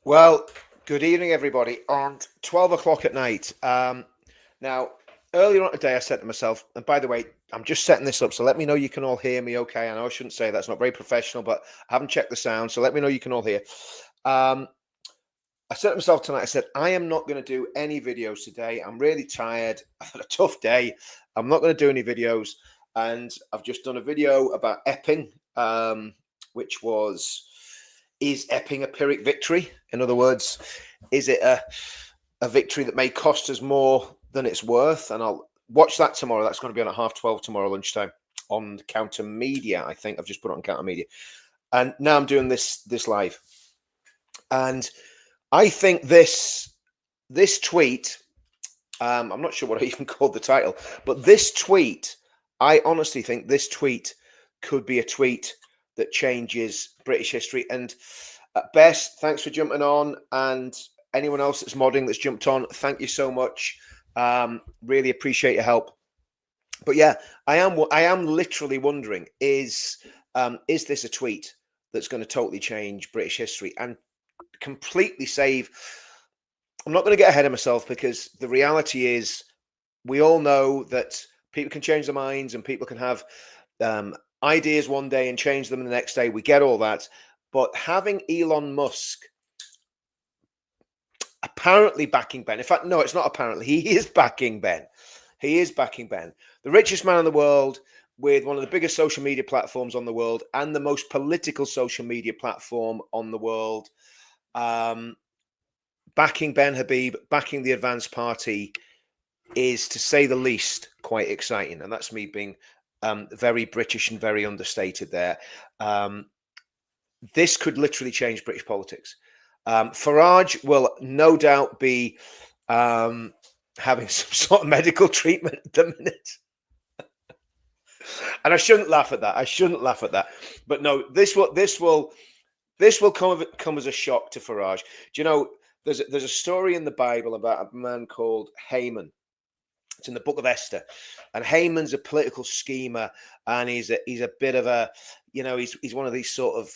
Well, good evening, everybody. On 12 o'clock at night. Now, earlier on today, I said to myself, and by the way, I'm just setting this up, so let me know you can all hear me okay. I know I shouldn't say that's not very professional, but I haven't checked the sound, so let me know you can all hear. I said to myself tonight, I said, I am not going to do any videos today. I'm really tired. I've had a tough day. I'm not going to do any videos. And I've just done a video about Epping, which was, is Epping a Pyrrhic victory? In other words, is it a victory that may cost us more than it's worth? And I'll watch that tomorrow. That's going to be on at 12:30 tomorrow lunchtime on Counter Media. I think I've just put it on Counter Media. And now I'm doing this live. And I think this tweet, I'm not sure what I even called the title, but this tweet, I honestly think this tweet could be a tweet that changes British history. And at best, thanks for jumping on, and anyone else that's modding that's jumped on, thank you so much. Really appreciate your help. But yeah, I am literally wondering, is this a tweet that's going to totally change British history and completely save? I'm not going to get ahead of myself, because the reality is we all know that people can change their minds and people can have ideas one day and change them the next day. We get all that. But having Elon Musk apparently backing Ben, in fact, no, it's not apparently, he is backing Ben. He is backing Ben, the richest man in the world, with one of the biggest social media platforms on the world and the most political social media platform on the world. Backing Ben Habib, backing the Advance Party is, to say the least, quite exciting. And that's me being very British and very understated there. This could literally change British politics. Farage will no doubt be having some sort of medical treatment at the minute. And I shouldn't laugh at that. I shouldn't laugh at that. But no, this will come as a shock to Farage. Do you know, there's a story in the Bible about a man called Haman. It's in the book of Esther, and Haman's a political schemer, and he's a bit of a, he's one of these sort of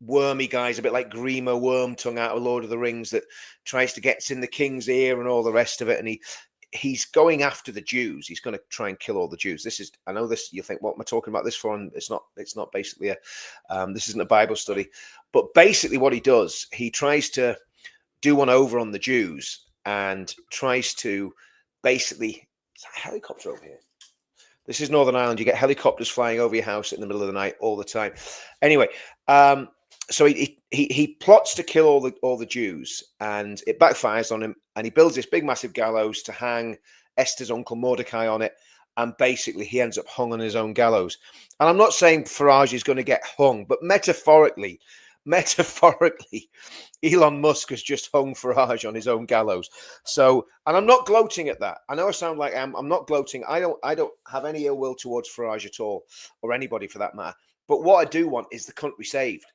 wormy guys, a bit like Grima Wormtongue out of Lord of the Rings, that tries to get in the king's ear and all the rest of it. And he's going after the Jews. He's going to try and kill all the Jews. This is, I know this, you think, what am I talking about this for? And it's not basically this isn't a Bible study, but basically what he does, he tries to do one over on the Jews and tries to basically, it's a helicopter over here. This is Northern Ireland. You get helicopters flying over your house in the middle of the night all the time. Anyway, so he plots to kill all the Jews, and it backfires on him. And he builds this big, massive gallows to hang Esther's uncle Mordecai on it. And basically, he ends up hung on his own gallows. And I'm not saying Farage is going to get hung, but metaphorically, Elon Musk has just hung Farage on his own gallows. So, and I'm not gloating at that. I know I sound like I'm not gloating. I don't have any ill will towards Farage at all, or anybody for that matter. But what I do want is the country saved.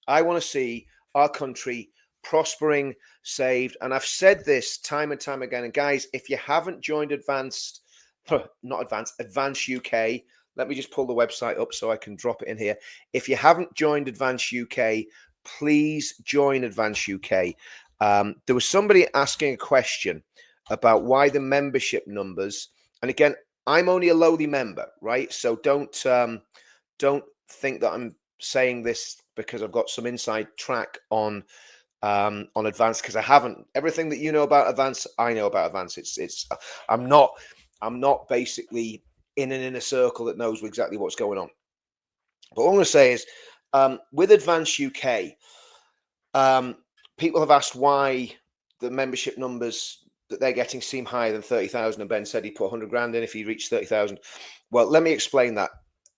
I want to see our country prospering, saved. And I've said this time and time again. And guys, if you haven't joined Advance UK, let me just pull the website up so I can drop it in here. If you haven't joined Advance UK, please join Advance UK. There was somebody asking a question about why the membership numbers. And again, I'm only a lowly member, right? So don't think that I'm saying this because I've got some inside track on Advance, because I haven't. Everything that you know about Advance, I know about Advance. It's I'm not basically in an inner circle that knows exactly what's going on. But what I'm going to say is, with Advance UK, people have asked why the membership numbers that they're getting seem higher than 30,000. And Ben said he'd put 100 grand in if he reached 30,000. Well, let me explain that.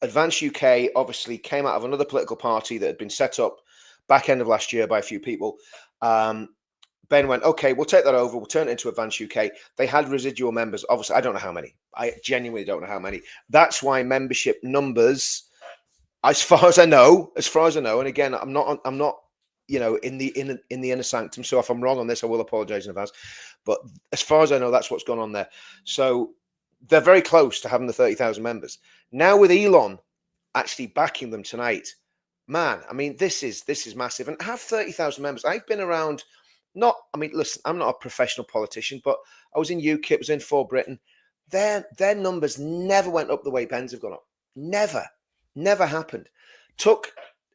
Advance UK obviously came out of another political party that had been set up back end of last year by a few people. Ben went, okay, we'll take that over. We'll turn it into Advance UK. They had residual members. Obviously, I don't know how many. I genuinely don't know how many. That's why membership numbers, as far as I know, and again, I'm not, in the inner sanctum. So if I'm wrong on this, I will apologize in advance. But as far as I know, that's what's gone on there. So they're very close to having the 30,000 members. Now with Elon actually backing them tonight, man, I mean, this is massive. And have 30,000 members. I've been around not, I mean, listen, I'm not a professional politician, but I was in UKIP, was in For Britain. Their numbers never went up the way Ben's have gone up. Never, never happened.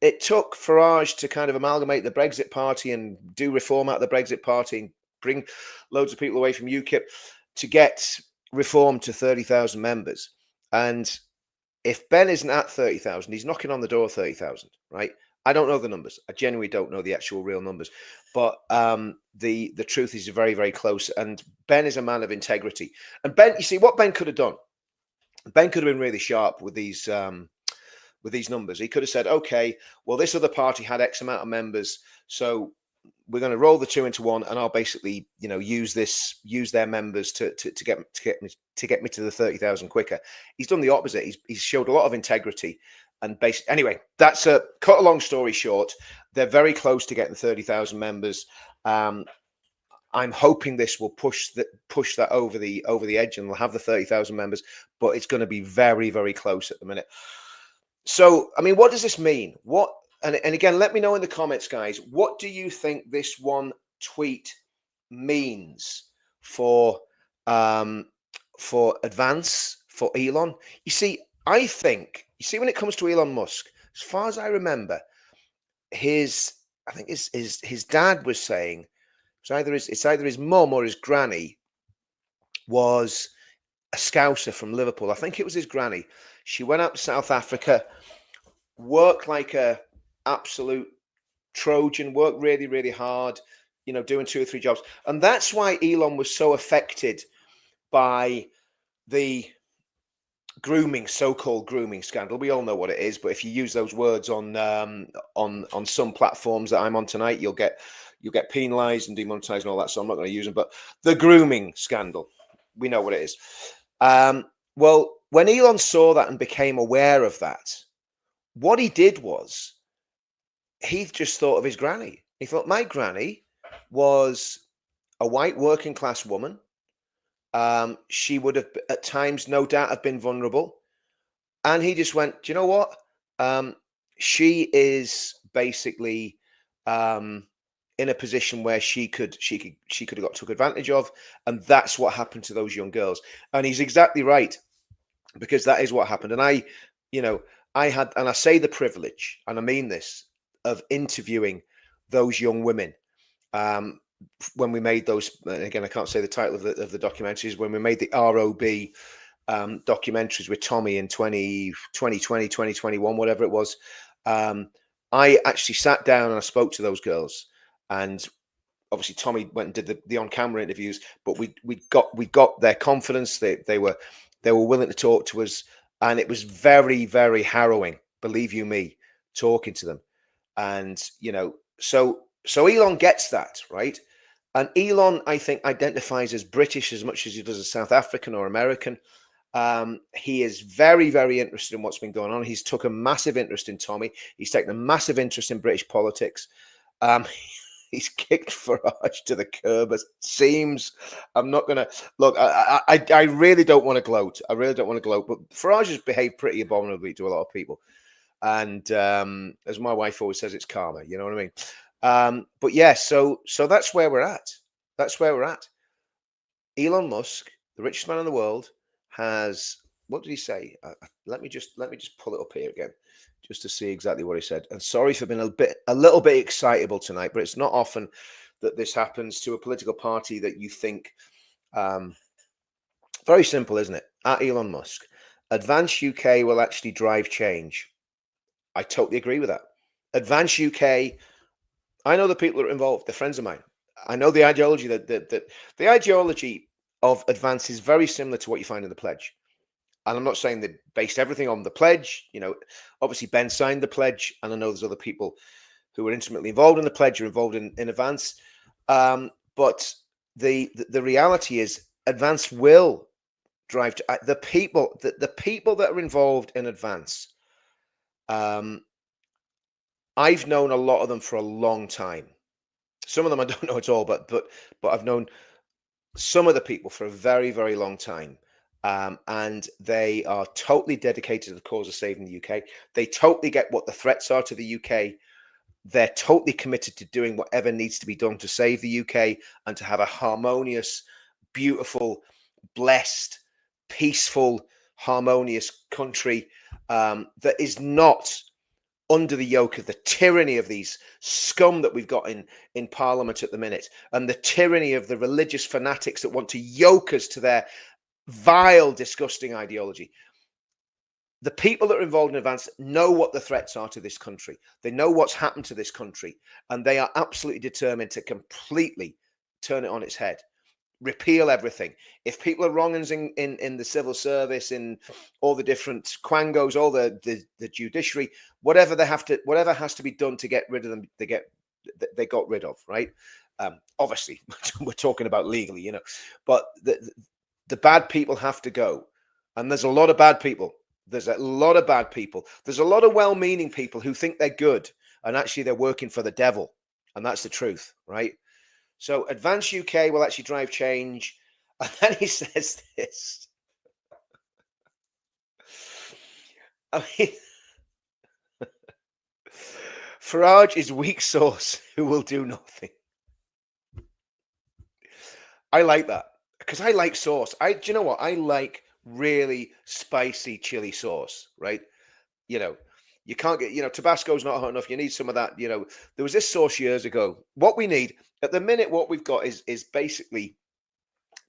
It took Farage to kind of amalgamate the Brexit Party and do reform out of the Brexit Party and bring loads of people away from UKIP to get reform to 30,000 members. And if Ben isn't at 30,000, he's knocking on the door of 30,000, right? I don't know the numbers. I genuinely don't know the actual real numbers, but the truth is very, very close. And Ben is a man of integrity. And Ben, you see, what Ben could have done, Ben could have been really sharp with these numbers. He could have said, okay, well, this other party had X amount of members, so we're going to roll the two into one, and I'll basically, use their members to get me to the 30,000 quicker. He's done the opposite. He's showed a lot of integrity, and anyway, that's a cut a long story short. They're very close to getting 30,000 members. I'm hoping this will push that over the edge, and we'll have the 30,000 members, but it's going to be very, very close at the minute. So, I mean, what does this mean? And again, let me know in the comments, guys. What do you think this one tweet means for advance for Elon? You see, when it comes to Elon Musk, as far as I remember, his dad was saying it's either his mum or his granny was a Scouser from Liverpool. I think it was his granny. She went out to South Africa, worked like a absolute Trojan, worked really, really hard, doing 2 or 3 jobs. And that's why Elon was so affected by the so-called grooming scandal. We all know what it is, but if you use those words on some platforms that I'm on tonight, you'll get penalized and demonetized and all that. So I'm not going to use them. But the grooming scandal, we know what it is. Well, when Elon saw that and became aware of that, what he did was he just thought of his granny. He thought, my granny was a white working class woman. She would have at times, no doubt, have been vulnerable. And he just went, do you know what? She is basically in a position where she could have got took advantage of. And that's what happened to those young girls. And he's exactly right, because that is what happened. And I had, and I say the privilege, and I mean this, of interviewing those young women when we made those. Again, I can't say the title of the documentaries. When we made the ROB documentaries with Tommy in 2020, 2021, whatever it was, I actually sat down and I spoke to those girls. And obviously, Tommy went and did the on-camera interviews, but we got their confidence. They were willing to talk to us. And it was very, very harrowing, believe you me, talking to them. And, so Elon gets that, right? And Elon, I think, identifies as British as much as he does as South African or American. He is very, very interested in what's been going on. He's took a massive interest in Tommy. He's taken a massive interest in British politics. He's kicked Farage to the curb. It seems. I'm not going to look. I really don't want to gloat. I really don't want to gloat. But Farage has behaved pretty abominably to a lot of people. And as my wife always says, it's karma. You know what I mean? But yeah. So that's where we're at. That's where we're at. Elon Musk, the richest man in the world, has. What did he say? Let me just pull it up here again, just to see exactly what he said. And sorry for being a little bit excitable tonight, but it's not often that this happens to a political party that you think. Very simple, isn't it? At Elon Musk, Advance UK will actually drive change. I totally agree with that. Advance UK. I know the people that are involved. They're friends of mine. I know the ideology that the ideology of Advance is very similar to what you find in the pledge. And I'm not saying they based everything on the pledge. Obviously Ben signed the pledge, and I know there's other people who are intimately involved in the pledge or involved in Advance. But the reality is Advance will drive to, the people that are involved in Advance. I've known a lot of them for a long time. Some of them I don't know at all, but I've known some of the people for a very, very long time. And they are totally dedicated to the cause of saving the UK. They totally get what the threats are to the UK. they're totally committed to doing whatever needs to be done to save the UK and to have a harmonious, beautiful, blessed, peaceful, harmonious country that is not under the yoke of the tyranny of these scum that we've got in Parliament at the minute, and the tyranny of the religious fanatics that want to yoke us to their vile, disgusting ideology. The people that are involved in advance know what the threats are to this country. They know what's happened to this country, and they are absolutely determined to completely turn it on its head, repeal everything. If people are wrong in the civil service, in all the different quangos, all the judiciary, whatever has to be done to get rid of them, they got rid of, right? Obviously, we're talking about legally, but the bad people have to go, and there's a lot of bad people. There's a lot of bad people. There's a lot of well-meaning people who think they're good, and actually they're working for the devil, and that's the truth, right? So Advance UK will actually drive change. And then he says this. I mean, Farage is weak sauce who will do nothing. I like that because I like sauce. Do you know what? I like really spicy chili sauce, right? You can't get, Tabasco's not hot enough. You need some of that. There was this sauce years ago. What we need at the minute, what we've got is basically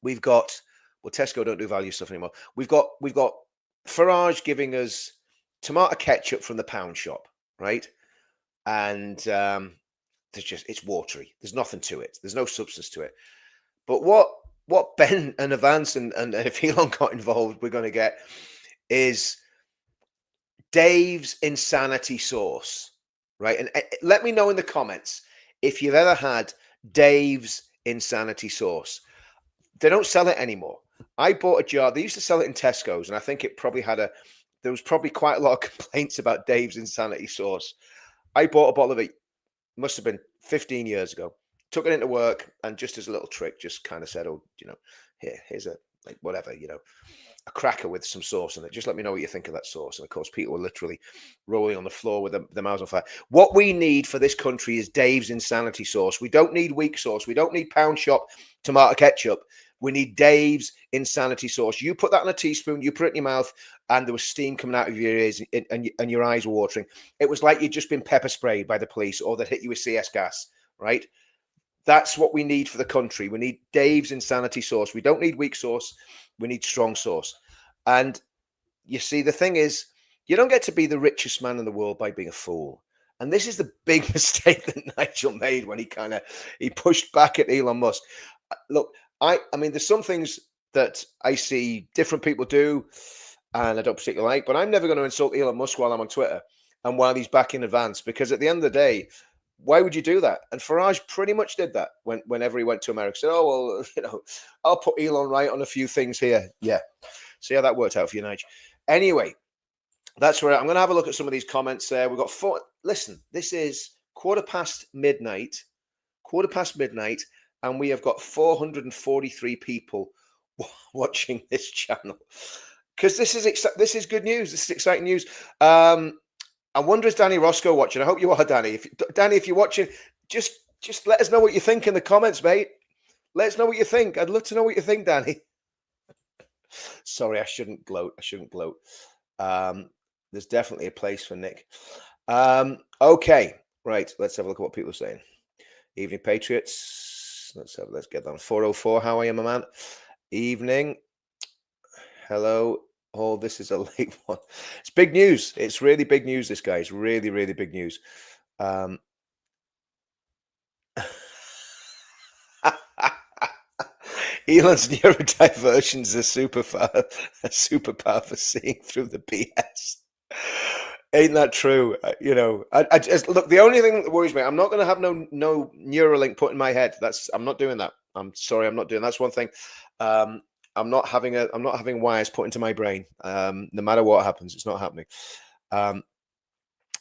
we've got, well, Tesco don't do value stuff anymore. We've got Farage giving us tomato ketchup from the pound shop, right? And it's watery. There's nothing to it. There's no substance to it. But what Ben and Avance and if Elon got involved, we're going to get is Dave's insanity sauce, right? And let me know in the comments if you've ever had Dave's insanity sauce. They don't sell it anymore. I bought a jar. They used to sell it in Tesco's, and I think it probably there was probably quite a lot of complaints about Dave's insanity sauce. I bought a bottle of it, must have been 15 years ago. Took it into work, and just as a little trick, just kind of said, "Oh, here's a whatever, a cracker with some sauce in it. Just let me know what you think of that sauce." And of course, people were literally rolling on the floor with their mouths on fire. What we need for this country is Dave's insanity sauce. We don't need weak sauce. We don't need pound shop tomato ketchup. We need Dave's insanity sauce. You put that in a teaspoon, you put it in your mouth, and there was steam coming out of your ears, and your eyes were watering. It was like you'd just been pepper sprayed by the police, or they'd hit you with CS gas, right? That's what we need for the country. We need Dave's insanity sauce. We don't need weak sauce. We need strong sauce. And you see, the thing is, you don't get to be the richest man in the world by being a fool. And this is the big mistake that Nigel made when he pushed back at Elon Musk. Look, I mean, there's some things that I see different people do, and I don't particularly like, but I'm never going to insult Elon Musk while I'm on Twitter and while he's back in Advance, because at the end of the day, why would you do that? And Farage pretty much did that whenever he went to America. Said, "Oh, well, I'll put Elon right on a few things here." Yeah. See how that worked out for you, Nigel. Anyway, that's where I'm going to have a look at some of these comments there. We've got four. Listen, this is quarter past midnight, and we have got 443 people watching this channel, because this is good news. This is exciting news. I wonder, is Danny Roscoe watching? I hope you are, Danny. If you're watching, just let us know what you think in the comments, mate. Let us know what you think. I'd love to know what you think, Danny. Sorry, I shouldn't gloat. There's definitely a place for Nick. Okay, right. Let's have a look at what people are saying. Evening, Patriots. Let's get down. 404. How are you, my man? Evening. Hello. Oh, this is a late one. It's big news. It's really big news, this, guys. Really, really big news. Elon's neurodiversion is a superpower for seeing through the BS. Ain't that true? I just look. The only thing that worries me, I'm not going to have no Neuralink put in my head. I'm not doing that. I'm sorry, I'm not doing. That's one thing. I'm not having wires put into my brain. No matter what happens, it's not happening.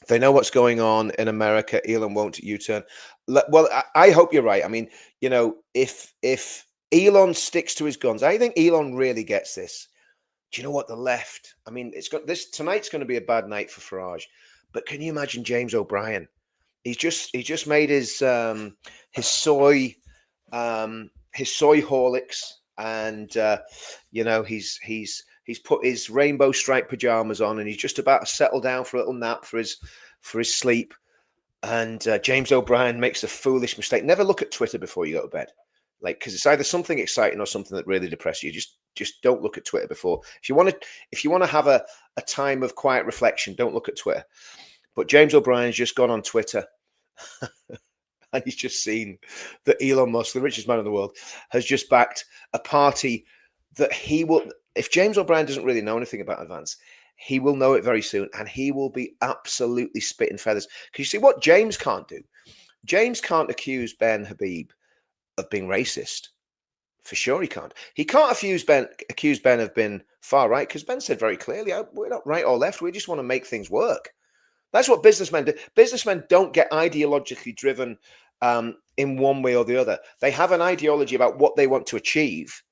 They know what's going on in America. Elon won't U-turn. Well, I hope you're right. I mean, if Elon sticks to his guns, I think Elon really gets this. Do you know what? The left. I mean, tonight's going to be a bad night for Farage. But can you imagine James O'Brien? He just made his soy Horlicks, and he's put his rainbow striped pajamas on, and he's just about to settle down for a little nap for his sleep. And James O'Brien makes a foolish mistake. Never look at Twitter before you go to bed, like, because it's either something exciting or something that really depresses you. Just don't look at Twitter before. If you want to have a time of quiet reflection, don't look at Twitter. But James O'Brien's just gone on Twitter and he's just seen that Elon Musk, the richest man in the world, has just backed a party that he will. If James O'Brien doesn't really know anything about Advance, he will know it very soon, and he will be absolutely spitting feathers. Because you see, what James can't do, James can't accuse Ben Habib of being racist. For sure, he can't. He can't accuse Ben of being far right, because Ben said very clearly, we're not right or left. We just want to make things work. That's what businessmen do. Businessmen don't get ideologically driven in one way or the other. They have an ideology about what they want to achieve,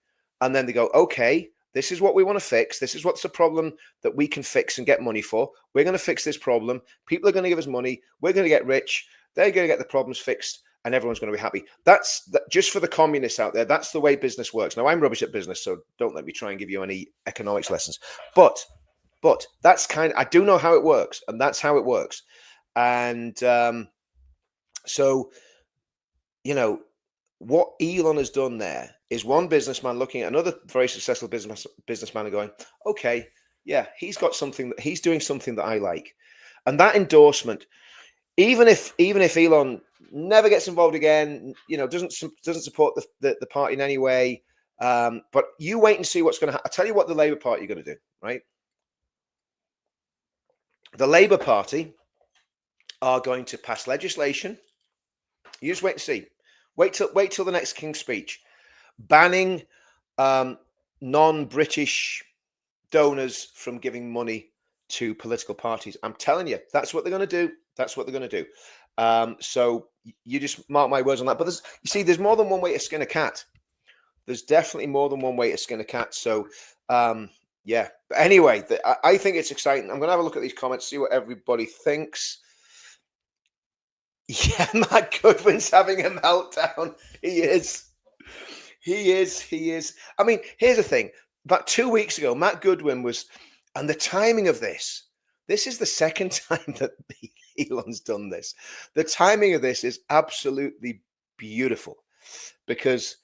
and then they go, okay, this is what we want to fix. This is what's the problem that we can fix and get money for. We're going to fix this problem. People are going to give us money. We're going to get rich. They're going to get the problems fixed, and everyone's going to be happy. Just for the communists out there. That's the way business works. Now, I'm rubbish at business, so don't let me try and give you any economics lessons. But that's I do know how it works, and that's how it works. And so, what Elon has done there is one businessman looking at another very successful businessman and going, okay, yeah, he's got something that he's doing something that I like. And that endorsement, even if Elon never gets involved again, doesn't support the party in any way, but you wait and see what's going to happen. I'll tell you what the Labour Party are going to do, right? The Labour Party are going to pass legislation. You just wait and see. Wait till the next King's Speech, banning non-British donors from giving money to political parties. I'm telling you, that's what they're going to do. That's what they're going to do. So you just mark my words on that. But there's more than one way to skin a cat. There's definitely more than one way to skin a cat. So yeah. But anyway, I think it's exciting. I'm going to have a look at these comments, see what everybody thinks. Yeah, Matt Goodwin's having a meltdown. He is. I mean, here's the thing. About 2 weeks ago, Matt Goodwin was, and the timing of this is the second time that Elon's done this. The timing of this is absolutely beautiful, because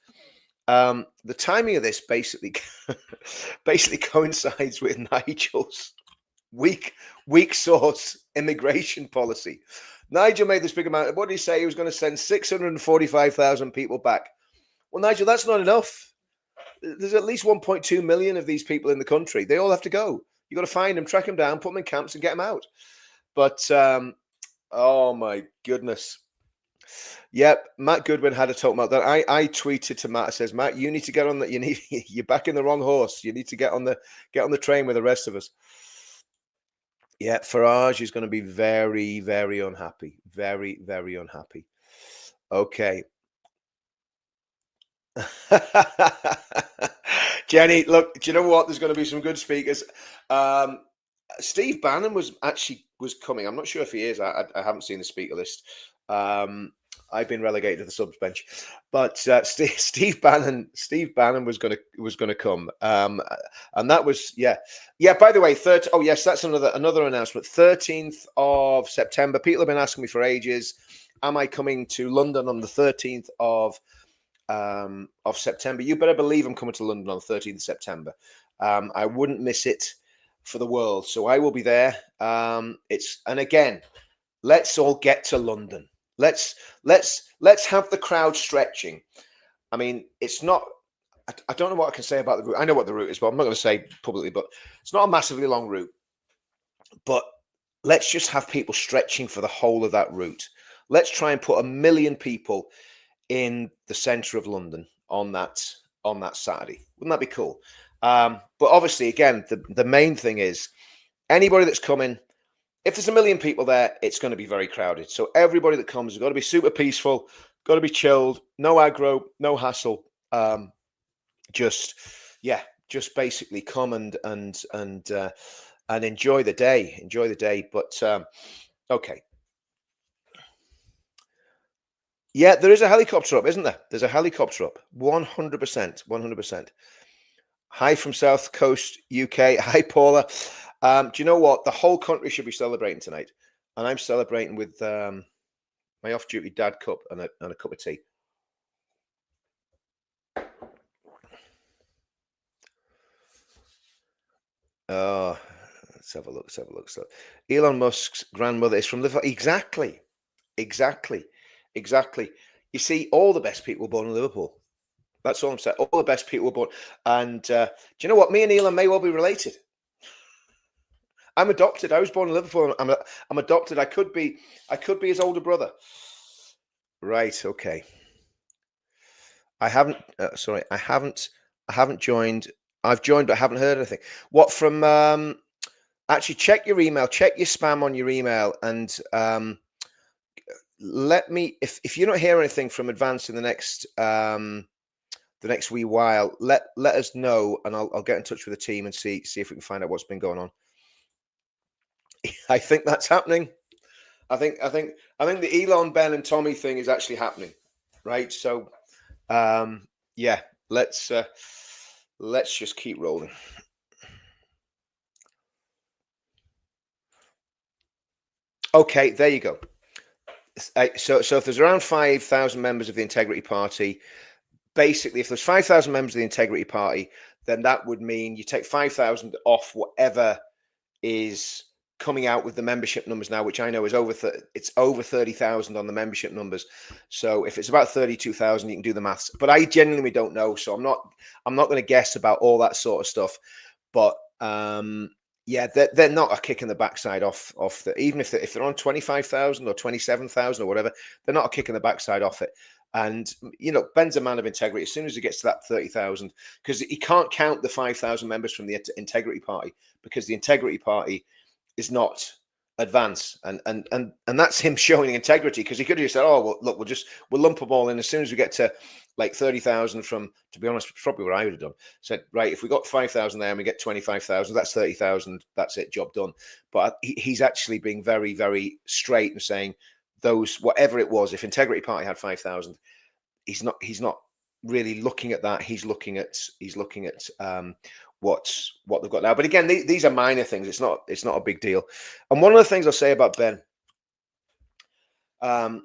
the timing of this basically coincides with Nigel's weak source immigration policy. Nigel made this big amount. What did he say? He was going to send 645,000 people back. Well, Nigel, that's not enough. There's at least 1.2 million of these people in the country. They all have to go. You got to find them, track them down, put them in camps, and get them out. But oh my goodness. Yep, Matt Goodwin had a talk about that. I tweeted to Matt. I says, Matt, you need to get on that. You're backing the wrong horse. You need to get on the train with the rest of us. Yeah, Farage is going to be very, very unhappy. Very, very unhappy. Okay. Jenny, look, do you know what? There's going to be some good speakers. Steve Bannon was coming. I'm not sure if he is. I haven't seen the speaker list. I've been relegated to the subs bench, but Steve Bannon was going to come, and that was yeah. By the way, oh yes, that's another announcement. 13th of September. People have been asking me for ages. Am I coming to London on the 13th of September? You better believe I'm coming to London on the 13th of September. I wouldn't miss it for the world, so I will be there. And again, let's all get to London. Let's have the crowd stretching. I mean, it's not. I don't know what I can say about the route. I know what the route is, but I'm not going to say publicly. But it's not a massively long route. But let's just have people stretching for the whole of that route. Let's try and put 1 million people in the centre of London on that Saturday. Wouldn't that be cool? But obviously, again, the main thing is anybody that's coming. If there's 1 million people there, it's going to be very crowded. So everybody that comes has got to be super peaceful, got to be chilled, no aggro, no hassle. Just basically come and enjoy the day. But okay. Yeah, there is a helicopter up, isn't there? There's a helicopter up. 100%. 100%. Hi from South Coast, UK. Hi, Paula. Do you know what? The whole country should be celebrating tonight. And I'm celebrating with my off-duty dad cup and a cup of tea. Oh, let's have a look. Let's have a look. So, Elon Musk's grandmother is from Liverpool. Exactly. Exactly. Exactly. You see, all the best people were born in Liverpool. That's all I'm saying. All the best people were born. And do you know what? Me and Elon may well be related. I'm adopted. I was born in Liverpool. I'm adopted. I could be his older brother. Right. Okay. I haven't. Sorry, I haven't. I haven't joined. I've joined, but I haven't heard anything. What from? Actually, check your email. Check your spam on your email, and let me. If you don't hear anything from Advance in the next wee while, let us know, and I'll get in touch with the team and see if we can find out what's been going on. I think that's happening. I think the Elon, Ben, and Tommy thing is actually happening, right? So, yeah, let's just keep rolling. Okay, there you go. So if there's around 5,000 members of the Integrity Party, basically, if there's 5,000 members of the Integrity Party, then that would mean you take 5,000 off whatever is coming out with the membership numbers now, which I know is it's over 30,000 on the membership numbers. So if it's about 32,000, you can do the maths. But I genuinely don't know, so I'm not going to guess about all that sort of stuff. But yeah, they're not a kick in the backside off the, even if they're on 25,000 or 27,000 or whatever, they're not a kick in the backside off it. And you know, Ben's a man of integrity. As soon as he gets to that 30,000, because he can't count the 5,000 members from the Integrity Party, because the Integrity Party is not Advance, and that's him showing integrity, because he could have just said, oh well, look, we'll lump them all in as soon as we get to like 30,000 from, to be honest, probably what I would have done. Said, right, if we got 5,000 there and we get 25,000, that's 30,000, that's it, job done. But he's actually being very, very straight and saying those, whatever it was, if Integrity Party had 5,000, he's not really looking at that. He's looking at what they've got now. But again, these are minor things. It's not a big deal. And one of the things I'll say about Ben, I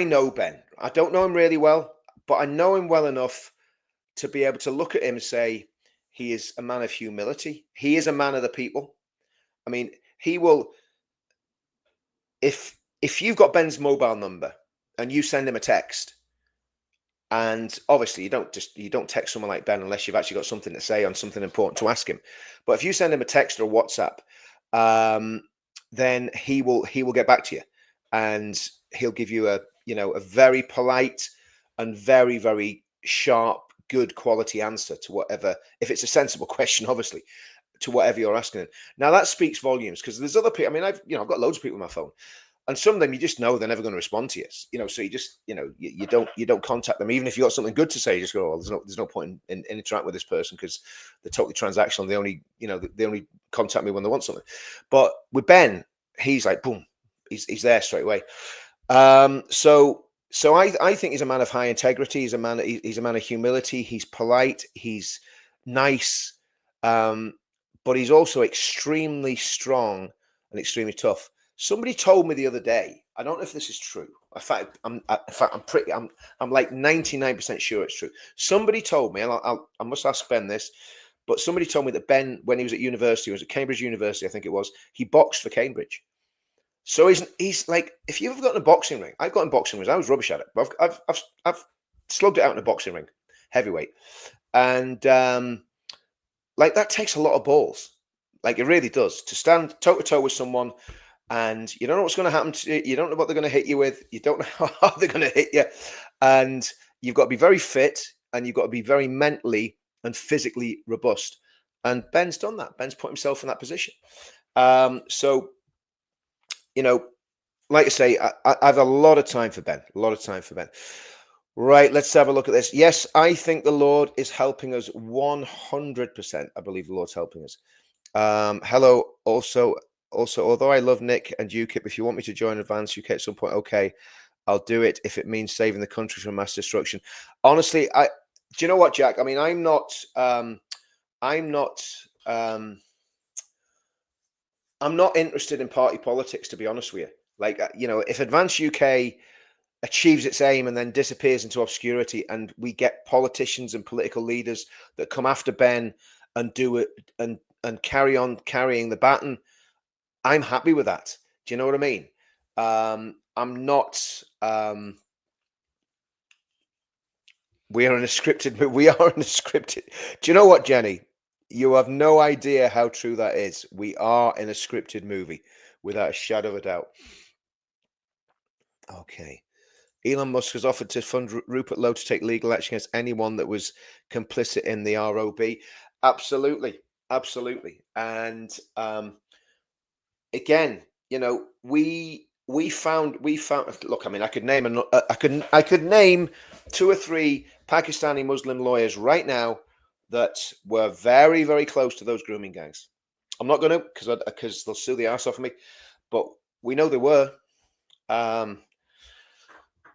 know Ben. I don't know him really well, but I know him well enough to be able to look at him and say he is a man of humility. He is a man of the people. I mean, he will, if you've got Ben's mobile number and you send him a text, and obviously you don't text someone like Ben unless you've actually got something to say on something important to ask him. But if you send him a text or a WhatsApp, then he will get back to you, and he'll give you a very polite and very, very sharp, good quality answer to whatever, if it's a sensible question, obviously, to whatever you're asking him. Now that speaks volumes, because there's other people. I mean, I've got loads of people on my phone, and some of them you just know they're never going to respond to you. So you just, you don't contact them, even if you got something good to say. You just go, oh, there's no point in interacting with this person, because they're totally transactional. They only contact me when they want something. But with Ben, he's like, boom, he's there straight away. So I think he's a man of high integrity. He's a man of humility. He's polite. He's nice, but he's also extremely strong and extremely tough. Somebody told me the other day, I don't know if this is true. In fact, I'm like 99% sure it's true. Somebody told me, and I must ask Ben this, but somebody told me that Ben, when he was at university, was at Cambridge University, I think it was, he boxed for Cambridge. So he's like, if you've ever gotten a boxing ring, I've gotten boxing rings. I was rubbish at it, but I've slugged it out in a boxing ring, heavyweight, and like that takes a lot of balls. Like it really does, to stand toe to toe with someone, and you don't know what's going to happen to you. You don't know what they're going to hit you with. You don't know how hard they're going to hit you, and you've got to be very fit, and you've got to be very mentally and physically robust. And Ben's done that. Ben's put himself in that position. So, like I say, I have a lot of time for Ben. A lot of time for Ben. Right, let's have a look at this. Yes, I think the Lord is helping us 100%. I believe the Lord's helping us. Hello. Also, although I love Nick and UKIP, if you want me to join Advance UK at some point, okay. I'll do it if it means saving the country from mass destruction. Honestly, do you know what, Jack? I mean, I'm not I'm not I'm not interested in party politics, to be honest with you. Like, if Advance UK achieves its aim and then disappears into obscurity, and we get politicians and political leaders that come after Ben and do it and carry on carrying the baton, I'm happy with that. Do you know what I mean? I'm not. We are in a scripted. We are in a scripted. Do you know what, Jenny? You have no idea how true that is. We are in a scripted movie, without a shadow of a doubt. Okay. Elon Musk has offered to fund Rupert Lowe to take legal action against anyone that was complicit in the ROB. Absolutely, absolutely. And again, we found. Look, I mean, I could name I could name 2 or 3 Pakistani Muslim lawyers right now that were very, very close to those grooming gangs. I'm not going to because they'll sue the ass off me, but we know they were.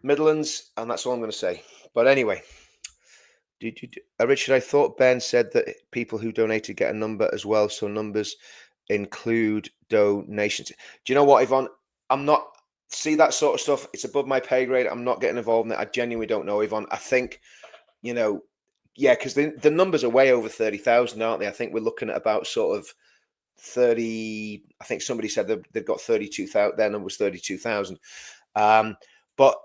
Midlands, and that's all I'm going to say. But anyway, Richard, I thought Ben said that people who donated get a number as well, so numbers include donations. Do you know what, Yvonne? I'm not see that sort of stuff. It's above my pay grade. I'm not getting involved in it. I genuinely don't know, Yvonne. I think, yeah, because the numbers are way over 30,000, aren't they? I think we're looking at about sort of 30. I think somebody said they've got 32,000. Their number was 32,000. But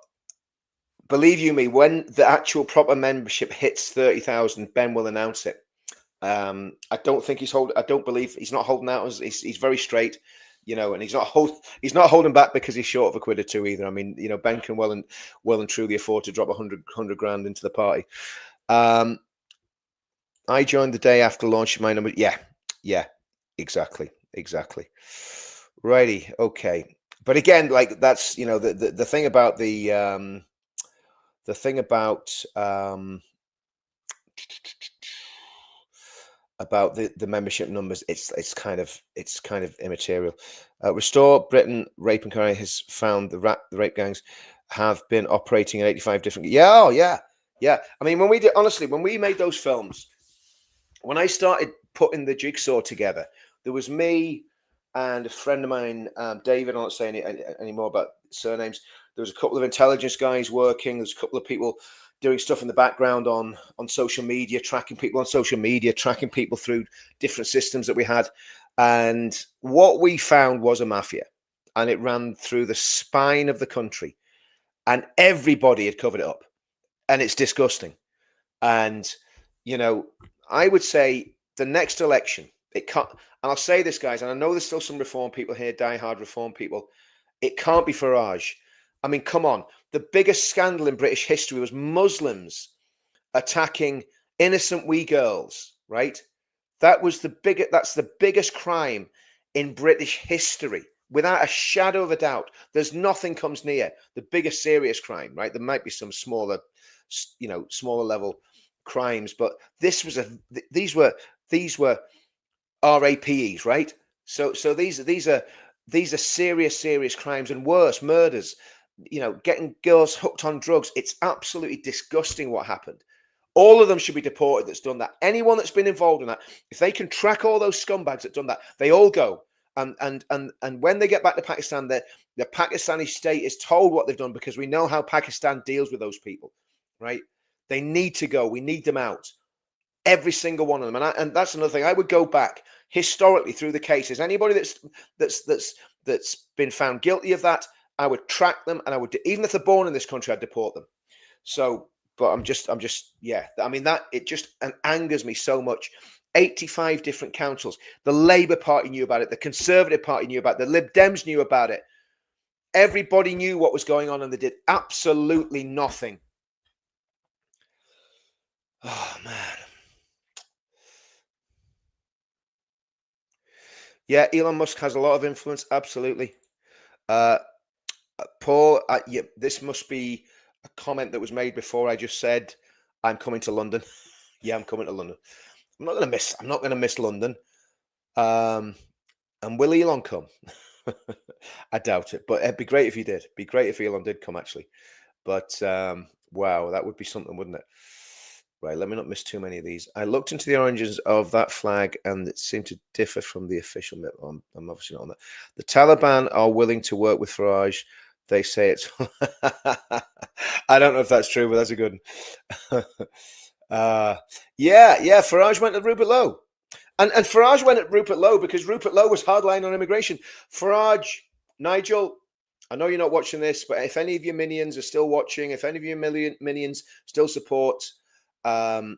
believe you me, when the actual proper membership hits 30,000, Ben will announce it. I don't think I don't believe he's not holding out. He's very straight, and he's not holding back because he's short of a quid or two either. I mean, Ben can well and truly afford to drop 100 grand into the party. I joined the day after launching my number. Yeah, exactly. Righty, okay. But again, like that's the thing about the thing about the membership numbers, it's kind of immaterial. Restore Britain Rape and Crime has found the rape gangs have been operating in 85 different. Yeah. I mean, when we made those films, when I started putting the jigsaw together, there was me and a friend of mine, David. I'm not saying any more about surnames. There was a couple of intelligence guys working. There's a couple of people doing stuff in the background on social media, tracking people on social media, tracking people through different systems that we had. And what we found was a mafia, and it ran through the spine of the country, and everybody had covered it up, and it's disgusting. And I would say the next election, it can't. And I'll say this, guys, and I know there's still some reform people here, diehard reform people. It can't be Farage. I mean, come on. The biggest scandal in British history was Muslims attacking innocent wee girls, right? That's the biggest crime in British history, without a shadow of a doubt. There's nothing comes near the biggest serious crime, right? There might be some smaller level crimes, but these were RAPEs, right? So these are serious crimes, and worse, murders. Getting girls hooked on drugs. It's absolutely disgusting what happened. All of them should be deported that's done that. Anyone that's been involved in that, if they can track all those scumbags that done that, they all go. And when they get back to Pakistan, the Pakistani state is told what they've done, because we know how Pakistan deals with those people, right? They need to go. We need them out. Every single one of them. And that's another thing. I would go back historically through the cases. Anybody that's been found guilty of that, I would track them, and I would, even if they're born in this country, I'd deport them. So, but I'm just, yeah. I mean, that it just angers me so much. 85 different councils. The Labour Party knew about it. The Conservative Party knew about it. The Lib Dems knew about it. Everybody knew what was going on, and they did absolutely nothing. Oh, man. Yeah, Elon Musk has a lot of influence. Absolutely. Paul, yeah, this must be a comment that was made before I just said, I'm coming to London. Yeah, I'm coming to London. I'm not going to miss London. And will Elon come? I doubt it, but it'd be great if he did. Be great if Elon did come, actually. But wow, that would be something, wouldn't it? Right, let me not miss too many of these. I looked into the origins of that flag and it seemed to differ from the official. I'm obviously not on that. The Taliban are willing to work with Farage. They say it's. I don't know if that's true, but that's a good one. Yeah. Farage went to Rupert Lowe. And Farage went at Rupert Lowe because Rupert Lowe was hardline on immigration. Farage, Nigel, I know you're not watching this, but if any of your minions are still watching, if any of your minions still support reform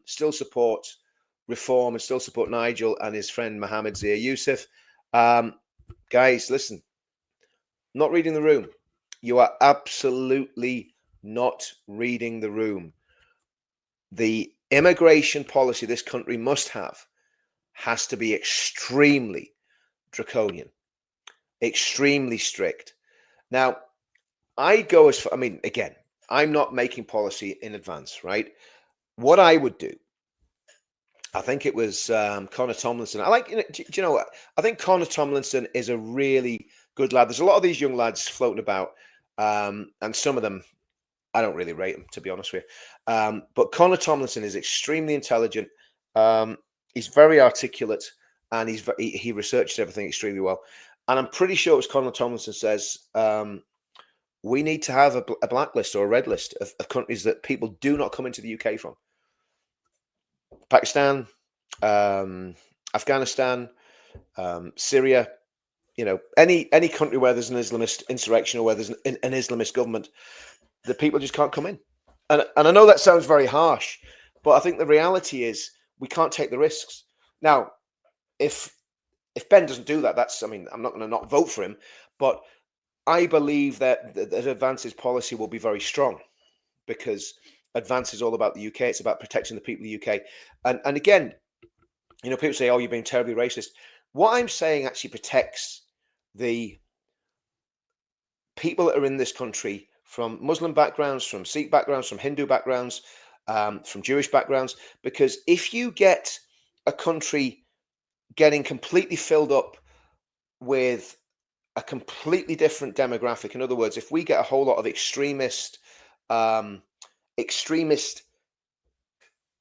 and still support Nigel and his friend Mohammed Zia Youssef, guys, listen, not reading the room. You are absolutely not reading the room. The immigration policy this country must have has to be extremely draconian, extremely strict. Now, I go as far, I mean, again, I'm not making policy in advance, right? What I would do, I think it was Connor Tomlinson. Do you know what? I think Connor Tomlinson is a really good lad. There's a lot of these young lads floating about, and some of them, I don't really rate them, to be honest with you. But Connor Tomlinson is extremely intelligent. He's very articulate, and he researches everything extremely well. And I'm pretty sure it was Connor Tomlinson says we need to have a blacklist or a red list of countries that people do not come into the UK from. Pakistan, Afghanistan, Syria, any country where there's an Islamist insurrection or where there's an Islamist government, the people just can't come in. And I know that sounds very harsh, but I think the reality is we can't take the risks. Now, if Ben doesn't do that, I'm not going to not vote for him, but I believe that Advance's policy will be very strong because Advance is all about the UK. It's about protecting the people of the UK. And again, people say, oh, you're being terribly racist. What I'm saying actually protects the people that are in this country from Muslim backgrounds, from Sikh backgrounds, from Hindu backgrounds, from Jewish backgrounds, because if you get a country getting completely filled up with a completely different demographic, in other words, if we get a whole lot of extremist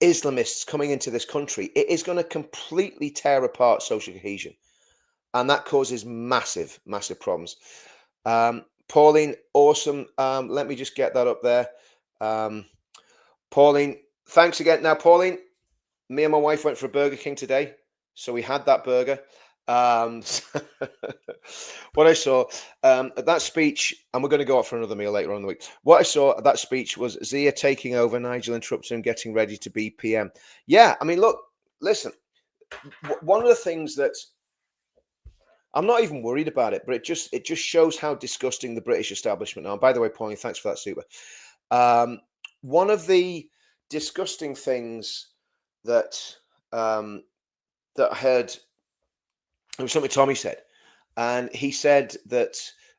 Islamists coming into this country, it is going to completely tear apart social cohesion. And that causes massive, massive problems. Pauline, awesome. Let me just get that up there. Pauline, thanks again. Now, Pauline, me and my wife went for a Burger King today. So we had that burger. What I saw at that speech, and we're going to go out for another meal later on in the week. What I saw at that speech was Zia taking over, Nigel interrupting him, getting ready to be PM. Yeah, I mean, look, listen, one of the things that I'm not even worried about it, but it just shows how disgusting the British establishment are. And by the way, Pauline, thanks for that super. One of the disgusting things that that I heard, it was something Tommy said, and he said that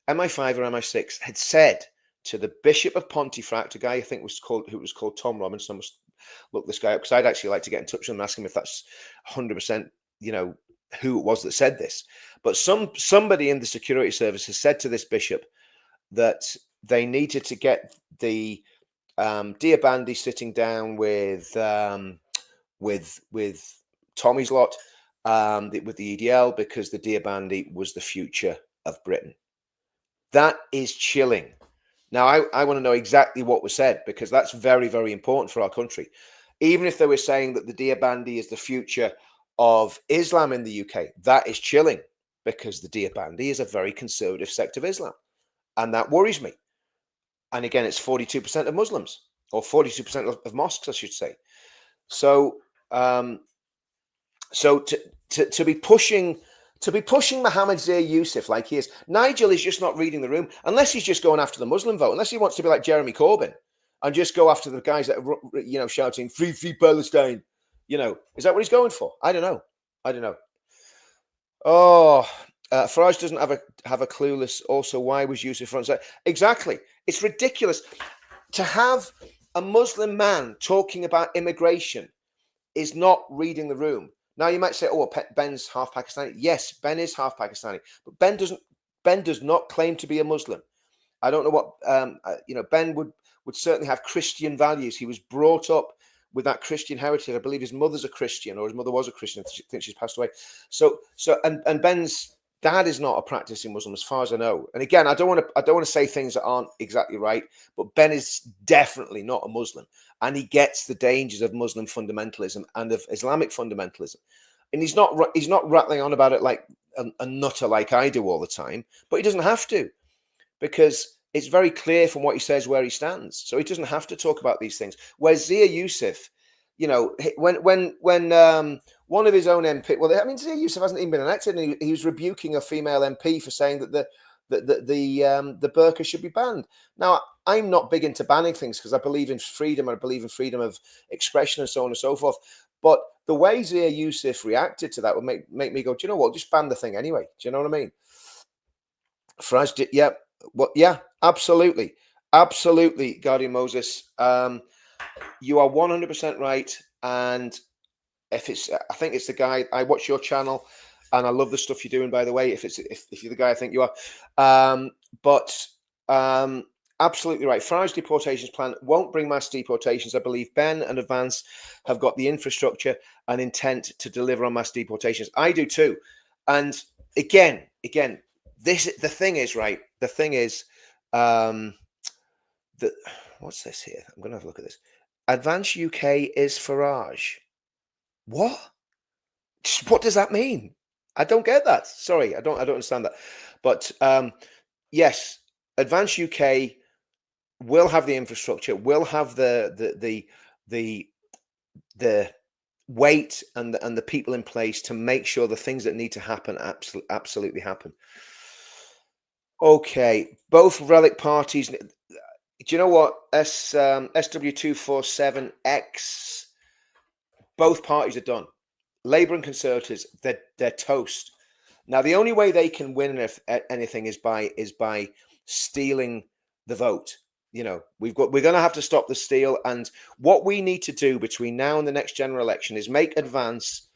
MI5 or MI6 had said to the Bishop of Pontefract, a guy I think who was called Tom Robinson. I must look this guy up because I'd actually like to get in touch with him and ask him if that's 100%, who it was that said this. But somebody in the security service has said to this bishop that they needed to get the Dear Bandy sitting down with Tommy's lot, with the EDL, because the Dear Bandy was the future of Britain. That is chilling. Now, I want to know exactly what was said, because that's very, very important for our country. Even if they were saying that the Dear Bandy is the future of Islam in the UK, that is chilling, because the Dear Bandy is a very conservative sect of Islam. And that worries me. And again, it's 42% of Muslims, or 42% of mosques, I should say. So, to be pushing Mohammed Zia Youssef like he is, Nigel is just not reading the room, unless he's just going after the Muslim vote, unless he wants to be like Jeremy Corbyn and just go after the guys that are, shouting free Palestine. Is that what he's going for? I don't know. Oh, Farage doesn't have a clueless. Also, why was Youssef front side? Exactly. It's ridiculous to have a Muslim man talking about immigration is not reading the room. Now, you might say, oh, well, Ben's half Pakistani. Yes, Ben is half Pakistani. But Ben doesn't Ben does not claim to be a Muslim. I don't know what Ben would certainly have Christian values. He was brought up with that Christian heritage. I believe his mother's a Christian, or his mother was a Christian. I think she's passed away. And Ben's dad is not a practicing Muslim, as far as I know. And again, I don't want to say things that aren't exactly right, but Ben is definitely not a Muslim, and he gets the dangers of Muslim fundamentalism and of Islamic fundamentalism. And he's not rattling on about it like a nutter like I do all the time, but he doesn't have to, because it's very clear from what he says where he stands. So he doesn't have to talk about these things. Whereas Zia Yusuf, when one of his own MP, well, I mean, Zia Yusuf hasn't even been elected, and he was rebuking a female MP for saying that the burqa should be banned. Now, I'm not big into banning things because I believe in freedom, and I believe in freedom of expression and so on and so forth. But the way Zia Yusuf reacted to that would make me go, do you know what? Just ban the thing anyway. Do you know what I mean? Farage did, yeah. Well, yeah, absolutely. Absolutely, Guardian Moses. You are 100% right. And I think it's the guy, I watch your channel and I love the stuff you're doing, by the way, if you're the guy I think you are. Absolutely right. Farage deportations plan won't bring mass deportations. I believe Ben and Advance have got the infrastructure and intent to deliver on mass deportations. I do too. And again, the thing is, what's this here? I'm going to have a look at this. Advance UK is Farage. What does that mean? I don't get that. Sorry, I don't understand that. But yes, Advance UK will have the infrastructure, will have the weight and the people in place to make sure the things that need to happen absolutely happen. Okay, both relic parties. Do you know what? SW247X, both parties are done. Labour and Conservatives, they're toast. Now, the only way they can win anything is by stealing the vote. We're going to have to stop the steal. And what we need to do between now and the next general election is make Advance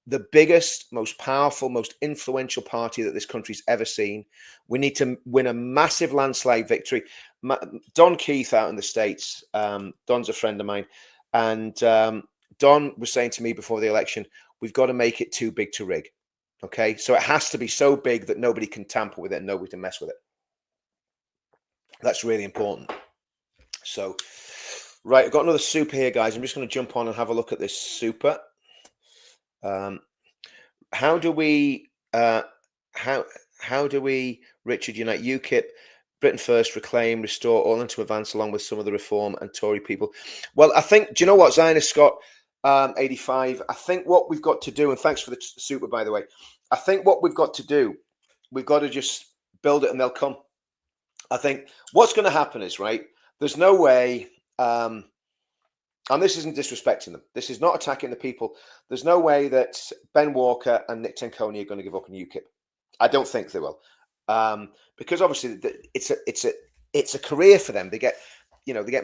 the biggest, most powerful, most influential party that this country's ever seen. We need to win a massive landslide victory. Don Keith out in the States, Don's a friend of mine, and Don was saying to me before the election, we've got to make it too big to rig. Okay, so it has to be so big that nobody can tamper with it and nobody can mess with it. That's really important. So, right, I've got another super here, guys. I'm just going to jump on and have a look at this super. How do we, Richard, unite UKIP, Britain First, Reclaim, Restore, all into Advance, along with some of the Reform and Tory people? Well, I think, do you know what, Zionist Scott, 85, I think what we've got to do, and thanks for the super, by the way, I think what we've got to do, we've got to just build it and they'll come. I think what's going to happen is, right, there's no way, and this isn't disrespecting them, this is not attacking the people, there's no way that Ben Walker and Nick Tenconi are going to give up on UKIP. I don't think they will, because obviously it's a career for them. They get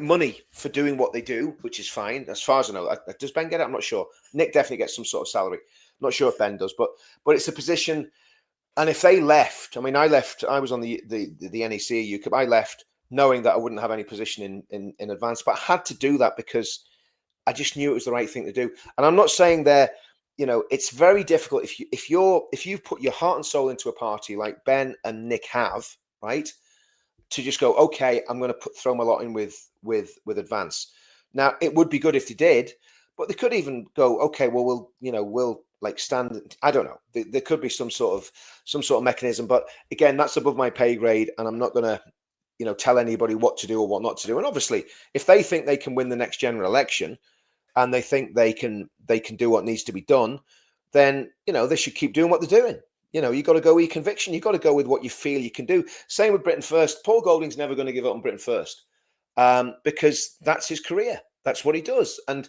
money for doing what they do, which is fine as far as I know. Does Ben get it? I'm not sure. Nick definitely gets some sort of salary. I'm not sure if Ben does, but it's a position. And if they left, I mean, I left. I was on the NEC UKIP. I left knowing that I wouldn't have any position in Advance, but I had to do that because I just knew it was the right thing to do. And I'm not saying it's very difficult if you've put your heart and soul into a party like Ben and Nick have, right, to just go, okay, I'm going to throw my lot in with Advance. Now, it would be good if they did, but they could even go, okay, well, we'll like stand. I don't know. There could be some sort of mechanism, but again, that's above my pay grade, and I'm not going to tell anybody what to do or what not to do. And obviously, if they think they can win the next general election and they think they can do what needs to be done, then they should keep doing what they're doing. You got to go with conviction. You got to go with what you feel you can do. Same with Britain First. Paul Golding's never going to give up on Britain First because that's his career. That's what he does. And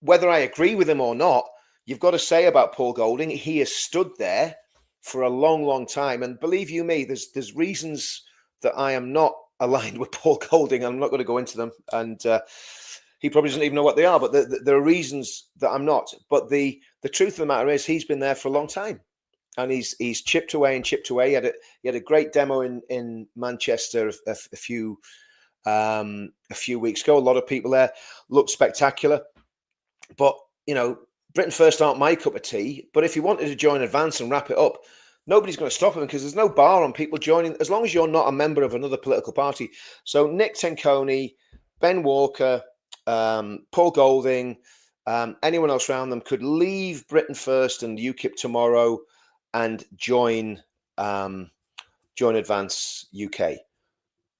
whether I agree with him or not, you've got to say about Paul Golding, he has stood there for a long, long time. And believe you me, there's reasons that I am not aligned with Paul Golding. I'm not going to go into them. And he probably doesn't even know what they are, but there are reasons that I'm not. But the truth of the matter is he's been there for a long time. and he's chipped away and chipped away. He had a great demo in Manchester a few weeks ago. A lot of people there, looked spectacular. But Britain First aren't my cup of tea. But if he wanted to join Advance and wrap it up, nobody's going to stop him, because there's no bar on people joining, as long as you're not a member of another political party. So Nick Tenconi, Ben Walker, Paul Golding, anyone else around them could leave Britain First and UKIP tomorrow and join Advance UK.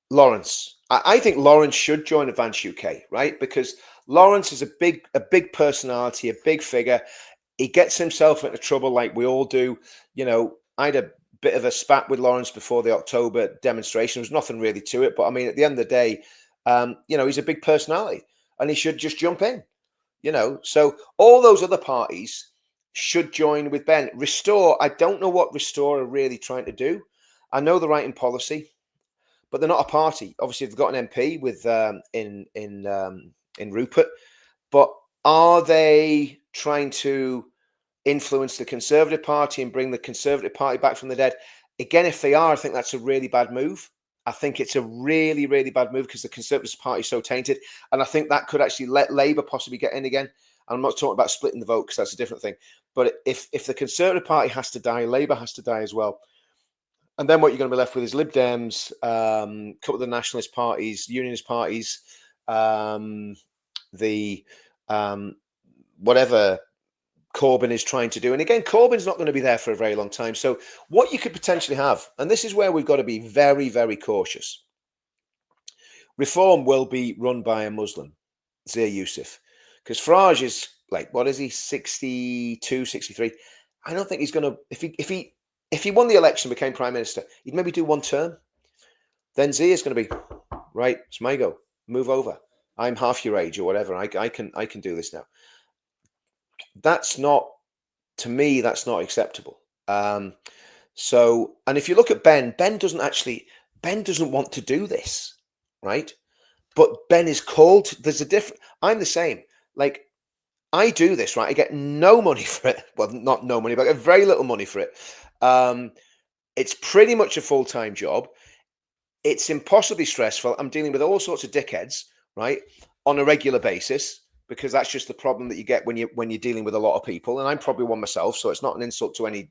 Lawrence, I think Lawrence should join Advance UK, right? Because Lawrence is a big personality, a big figure. He gets himself into trouble like we all do. I had a bit of a spat with Lawrence before the October demonstration. There was nothing really to it, but I mean, at the end of the day, he's a big personality, and he should just jump in. So all those other parties should join with Ben. Restore, I don't know what Restore are really trying to do. I know they're right in policy, but they're not a party. Obviously, they've got an MP with in Rupert, but are they trying to influence the Conservative Party and bring the Conservative Party back from the dead? Again, if they are, I think that's a really bad move. I think it's a really, really bad move, because the Conservative Party is so tainted, and I think that could actually let Labour possibly get in again. And I'm not talking about splitting the vote, because that's a different thing. But if the Conservative Party has to die, Labour has to die as well. And then what you're going to be left with is Lib Dems, a couple of the nationalist parties, unionist parties, whatever Corbyn is trying to do. And again, Corbyn's not going to be there for a very long time. So what you could potentially have, and this is where we've got to be very, very cautious. Reform will be run by a Muslim, Zia Yusuf, because Farage is like, what is he, 62, 63? I don't think he's going to, if he won the election, became prime minister, he'd maybe do one term. Then Zia's going to be, right, it's my go, move over. I'm half your age or whatever. I can do this now. That's not, to me, that's not acceptable. So, and if you look at Ben doesn't want to do this, right? But Ben is called. There's a different. I'm the same. Like, I do this, right? I get no money for it. Well, not no money, but I get very little money for it. It's pretty much a full-time job. It's impossibly stressful. I'm dealing with all sorts of dickheads, right, on a regular basis, because that's just the problem that you get when you're dealing with a lot of people. And I'm probably one myself, so it's not an insult to any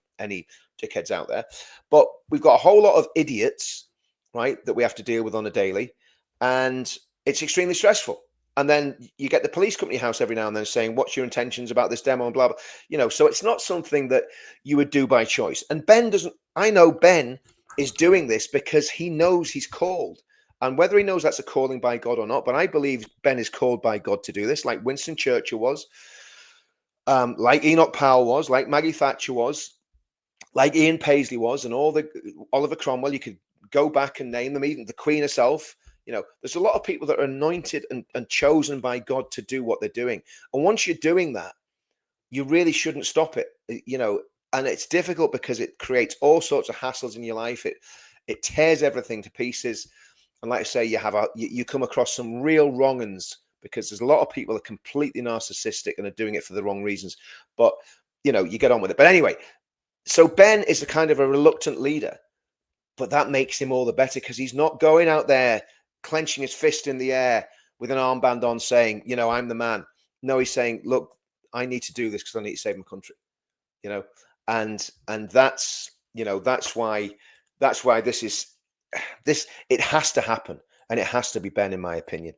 dickheads out there. But we've got a whole lot of idiots, right, that we have to deal with on a daily, and it's extremely stressful. And then you get the police company house every now and then saying, what's your intentions about this demo and blah, blah. So it's not something that you would do by choice. And I know Ben is doing this because he knows he's called. And whether he knows that's a calling by God or not, but I believe Ben is called by God to do this, like Winston Churchill was, like Enoch Powell was, like Maggie Thatcher was, like Ian Paisley was, and all the Oliver Cromwell. You could go back and name them, even the Queen herself. There's a lot of people that are anointed and chosen by God to do what they're doing. And once you're doing that, you really shouldn't stop it, and it's difficult because it creates all sorts of hassles in your life. It tears everything to pieces. And like I say, you come across some real wrong-uns, because there's a lot of people that are completely narcissistic and are doing it for the wrong reasons. But, you get on with it. But anyway, so Ben is a kind of a reluctant leader, but that makes him all the better, because he's not going out there clenching his fist in the air with an armband on saying, I'm the man. No, he's saying, look, I need to do this because I need to save my country, and that's, that's why it has to happen, and it has to be Ben, in my opinion.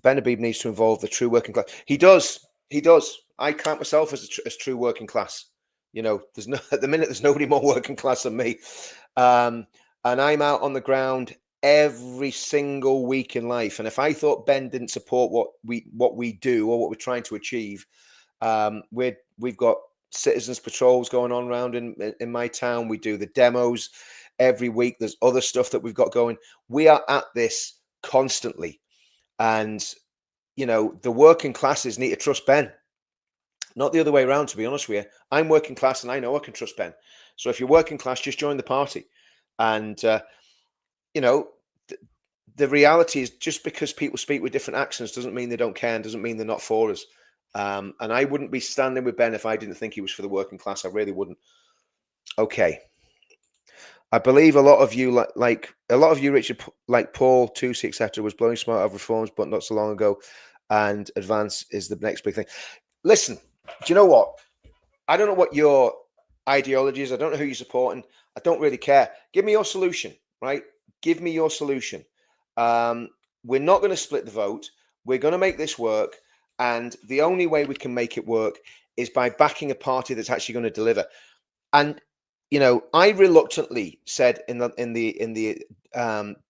Ben Habib needs to involve the true working class. He does. I count myself as true working class. There's at the minute, there's nobody more working class than me. And I'm out on the ground every single week in life. And if I thought Ben didn't support what we do or what we're trying to achieve, we've got citizens patrols going on around in my town. We do the demos every week. There's other stuff that we've got going. We are at this constantly. And, the working classes need to trust Ben, not the other way around, to be honest with you. I'm working class and I know I can trust Ben. So if you're working class, just join the party. And, the reality is, just because people speak with different accents doesn't mean they don't care, and doesn't mean they're not for us. And I wouldn't be standing with Ben if I didn't think he was for the working class. I really wouldn't. Okay. I believe a lot of you, like a lot of you, Richard, like Paul, Tusi, etc., was blowing smoke of reforms, but not so long ago, and advance is the next big thing. Listen, do you know what? I don't know what your ideology is. I don't know who you're supporting. I don't really care. Give me your solution, right? Give me your solution. Um, we're not going to split the vote. We're going to make this work, and the only way we can make it work is by backing a party that's actually going to deliver. And I reluctantly said in the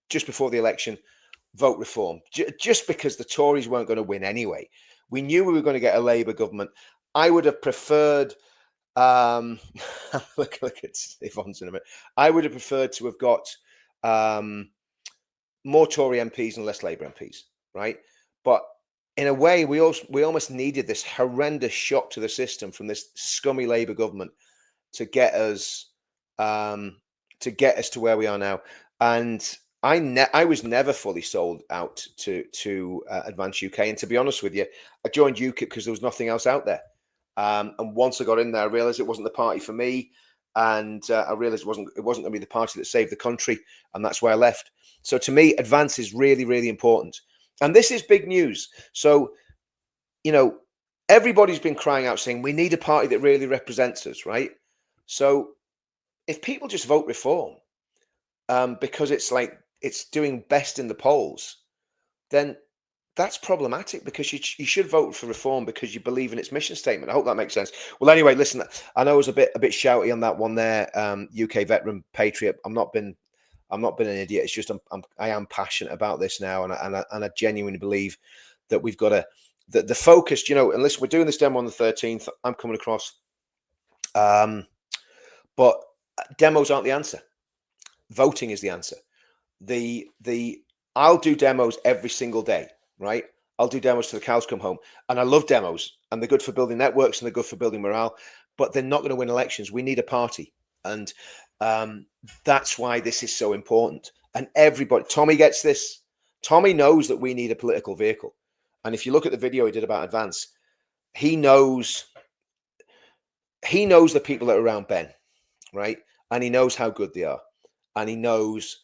just before the election, vote reform, just because the Tories weren't going to win anyway. We knew we were going to get a Labour government. I would have preferred. Um, look at Yvonne's in a minute. I would have preferred to have got um, more Tory MPs and less Labour MPs, right? But in a way, we almost needed this horrendous shock to the system from this scummy Labour government to get us to where we are now. And I was never fully sold out to Advance UK. And to be honest with you, I joined UKIP because there was nothing else out there. And once I got in there, I realized it wasn't the party for me, and I realized it wasn't going to be the party that saved the country, and that's why I left. So to me, Advance is really, really important, and this is big news. So everybody's been crying out saying we need a party that really represents us, right? So if people just vote reform because it's doing best in the polls, then that's problematic, because you should vote for reform because you believe in its mission statement. I hope that makes sense. Well, anyway, listen, I know I was a bit shouty on that one there. UK veteran patriot. I'm not been an idiot. It's just I am passionate about this now, and I genuinely believe that we've got to the focus. And listen, we're doing this demo on the 13th. I'm coming across, but demos aren't the answer. Voting is the answer. I'll do demos every single day, right? I'll do demos till the cows come home, and I love demos, and they're good for building networks and they're good for building morale, but they're not going to win elections. We need a party, and that's why this is so important. And everybody, Tommy gets this. Tommy knows that we need a political vehicle, and if you look at the video he did about Advance, he knows the people that are around Ben, right? And he knows how good they are, and he knows.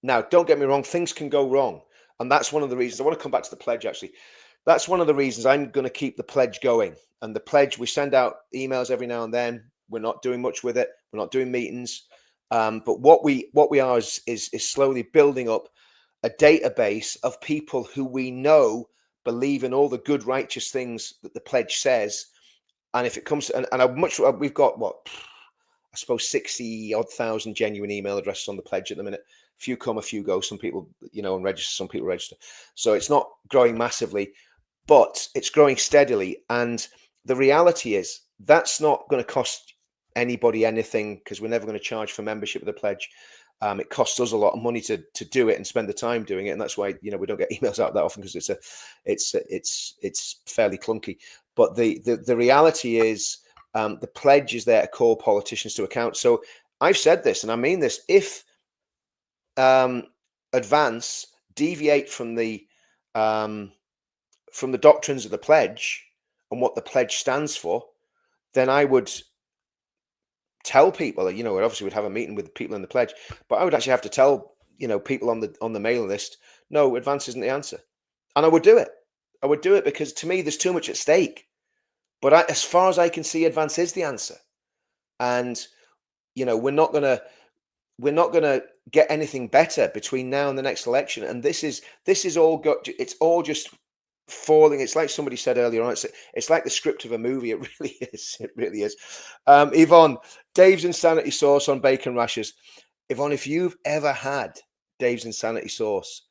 Now, don't get me wrong, things can go wrong. And that's one of the reasons I want to come back to the pledge, actually. That's one of the reasons I'm going to keep the pledge going. And the pledge, we send out emails every now and then. We're not doing much with it. We're not doing meetings. But what we are is slowly building up a database of people who we know believe in all the good, righteous things that the pledge says. And if it comes to, we've got what? I suppose 60 odd thousand genuine email addresses on the pledge at the minute. Few come, a few go. Some people, and register. Some people register. So it's not growing massively, but it's growing steadily. And the reality is that's not going to cost anybody anything, because we're never going to charge for membership of the pledge. It costs us a lot of money to do it and spend the time doing it, and that's why we don't get emails out that often, because it's fairly clunky. But the reality is, the pledge is there to call politicians to account. So I've said this, and I mean this: if Advance deviate from the doctrines of the pledge and what the pledge stands for, then I would tell people that, obviously we'd have a meeting with people in the pledge, but I would actually have to tell people on the mailing list, no, Advance isn't the answer. And I would do it. Because to me there's too much at stake. But as far as I can see, Advance is the answer. And we're not gonna get anything better between now and the next election. And this is all it's all just falling. It's like somebody said earlier on, it's like the script of a movie. It really is. It really is. Yvonne, Dave's Insanity Sauce on bacon rashers. Yvonne, if you've ever had Dave's Insanity Sauce,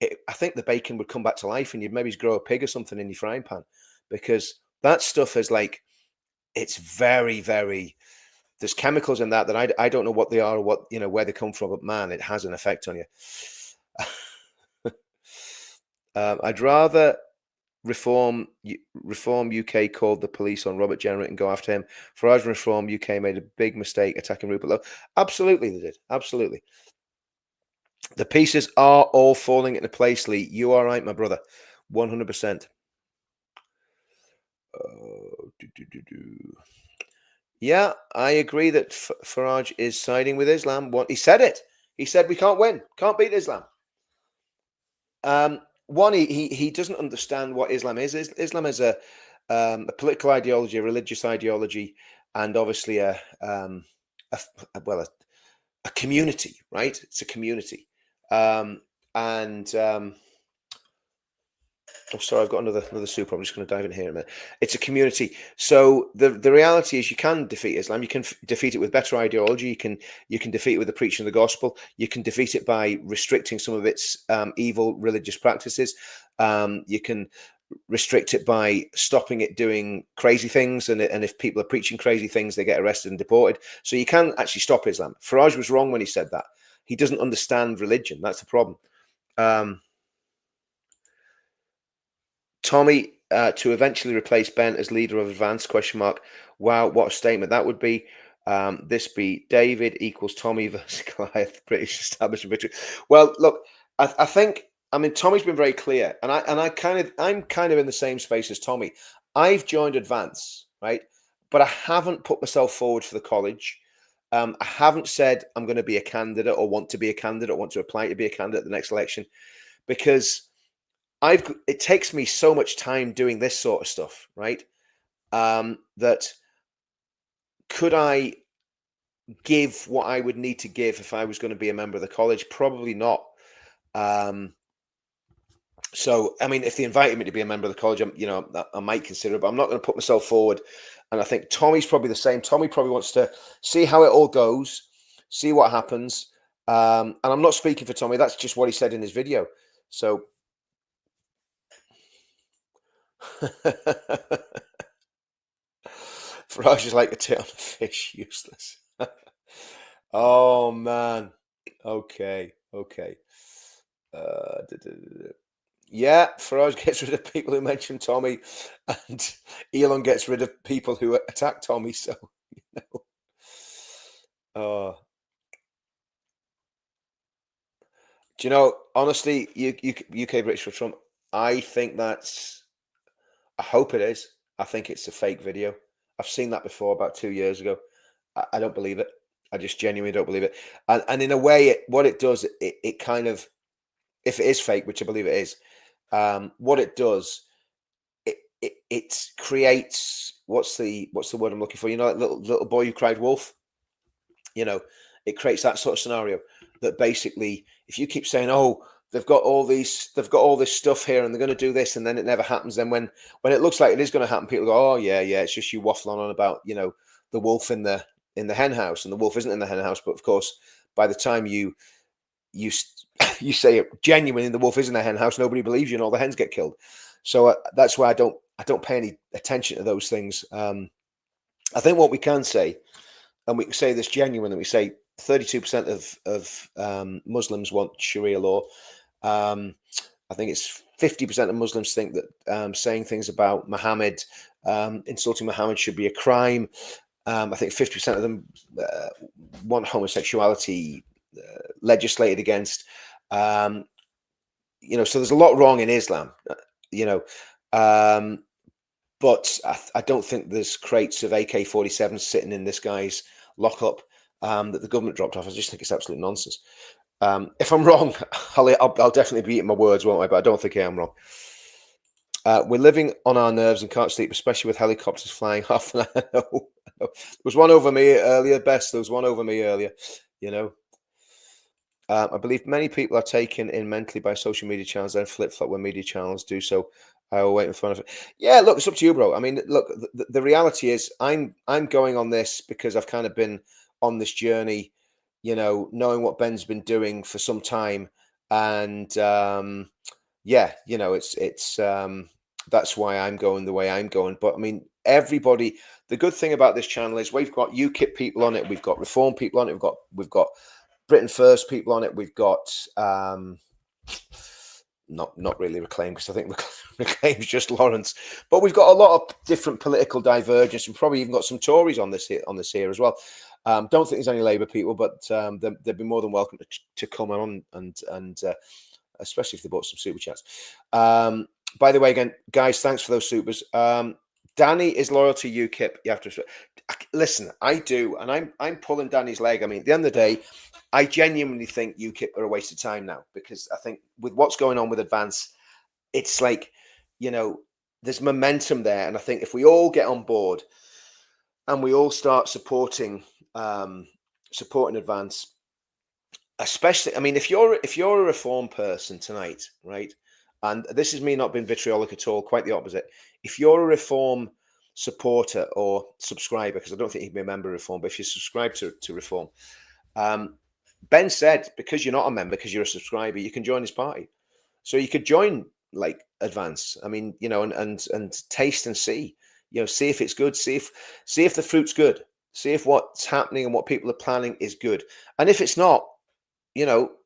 I think the bacon would come back to life, and you'd maybe grow a pig or something in your frying pan, because that stuff is it's very, very, there's chemicals in that I don't know what they are or what, where they come from, but man, it has an effect on you. I'd rather Reform UK called the police on Robert Jenrick and go after him. Farage and Reform UK made a big mistake attacking Rupert Lowe. Absolutely, they did. Absolutely. The pieces are all falling into place, Lee. You are right, my brother. 100%. Yeah, I agree that Farage is siding with Islam. What he said it. He said we can't win, can't beat Islam. One, he doesn't understand what Islam is. Islam is a political ideology, a religious ideology, and obviously a f- well a community, right? It's a community, and oh, sorry, I've got another super. I'm just going to dive in here in a minute. It's a community. So the reality is, you can defeat Islam. You can defeat it with better ideology. You can defeat it with the preaching of the gospel. You can defeat it by restricting some of its evil religious practices. You can restrict it by stopping it doing crazy things, and if people are preaching crazy things, they get arrested and deported. So you can actually stop Islam. Farage was wrong when he said that. He doesn't understand religion. That's the problem. Um, Tommy to eventually replace Ben as leader of Advance? Question mark. Wow, what a statement that would be. This be David equals Tommy versus Goliath. British establishment victory. Well, look, I think, I mean, Tommy's been very clear, and I'm kind of in the same space as Tommy. I've joined Advance, right, but I haven't put myself forward for the college. I haven't said I'm going to be a candidate or want to be a candidate, or want to apply to be a candidate at the next election, because it takes me so much time doing this sort of stuff, right? That could I give what I would need to give if I was going to be a member of the college? Probably not. Um, so, I mean, if they invited me to be a member of the college, I might consider it, but I'm not going to put myself forward. And I think Tommy's probably the same. Tommy probably wants to see how it all goes, see what happens. And I'm not speaking for Tommy. That's just what he said in his video. So, Farage is like a tit on a fish, useless. Oh man. Okay. Okay. Yeah, Farage gets rid of people who mention Tommy, and Elon gets rid of people who attack Tommy. So, you know. Oh, do you know? Honestly, UK British for Trump. I think that's. I hope it is. I think it's a fake video. I've seen that before about 2 years ago. I don't believe it. I just genuinely don't believe it. And in a way, what it does, it kind of, if it is fake, which I believe it is, what it does, it creates, what's the word I'm looking for? You know, that little boy who cried wolf. You know, it creates that sort of scenario that basically, if you keep saying, "Oh, they've got all this stuff here, and they're going to do this," and then it never happens, then when it looks like it is going to happen, people go, "Oh yeah, yeah, it's just you waffling on about the wolf in the hen house," and the wolf isn't in the hen house. But of course, by the time you you say it genuinely, the wolf is in the hen house, nobody believes you, and all the hens get killed. So that's why I don't pay any attention to those things. I think what we can say, and we can say this genuinely, we say 32% of Muslims want Sharia law. Um, I think it's 50% of Muslims think that saying things about Muhammad, insulting Muhammad, should be a crime. I think 50% of them want homosexuality legislated against. Um, so there's a lot wrong in Islam, you know, um, but I don't think there's crates of AK-47s sitting in this guy's lockup that the government dropped off. I just think it's absolute nonsense. If I'm wrong, I'll definitely be eating my words, won't I? But I don't think I am wrong. We're living on our nerves and can't sleep, especially with helicopters flying half an hour. No, there was one over me earlier, Best. There was one over me earlier, you know. I believe many people are taken in mentally by social media channels, then flip flop when media channels do so. I will wait in front of it. Yeah, look, it's up to you, bro. I mean, look, the reality is, I'm going on this because I've kind of been on this journey, knowing what Ben's been doing for some time, and yeah, it's that's why I'm going the way I'm going. But I mean, everybody. The good thing about this channel is we've got UKIP people on it, we've got Reform people on it, we've got Britain First people on it. We've got not really Reclaim, because I think Reclaim's just Lawrence, but we've got a lot of different political divergence, and probably even got some Tories on this here as well. Don't think there's any Labour people, but they'd be more than welcome to come on and especially if they bought some super chats. By the way, again, guys, thanks for those supers. Danny is loyal to UKIP. You have to listen. I do, and I'm pulling Danny's leg. I mean, at the end of the day, I genuinely think UKIP are a waste of time now, because I think with what's going on with Advance, it's like, there's momentum there, and I think if we all get on board and we all start supporting Advance, especially, I mean, if you're a reform person tonight, right? And this is me not being vitriolic at all, quite the opposite. If you're a reform supporter or subscriber, because I don't think you can be a member of reform, but if you subscribe to reform, Ben said, because you're not a member, because you're a subscriber, you can join his party. So you could join like Advance. I mean, and taste and see, see if it's good, see if the fruit's good, see if what's happening and what people are planning is good. And if it's not,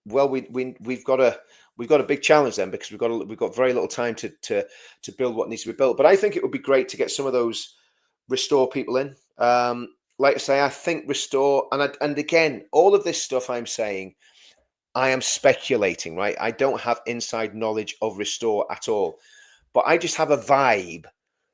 well, we've got a big challenge then, because we've got very little time to build what needs to be built. But I think it would be great to get some of those Restore people in. Like I say, I think Restore, and again, all of this stuff I'm saying, I am speculating, right? I don't have inside knowledge of Restore at all, but I just have a vibe,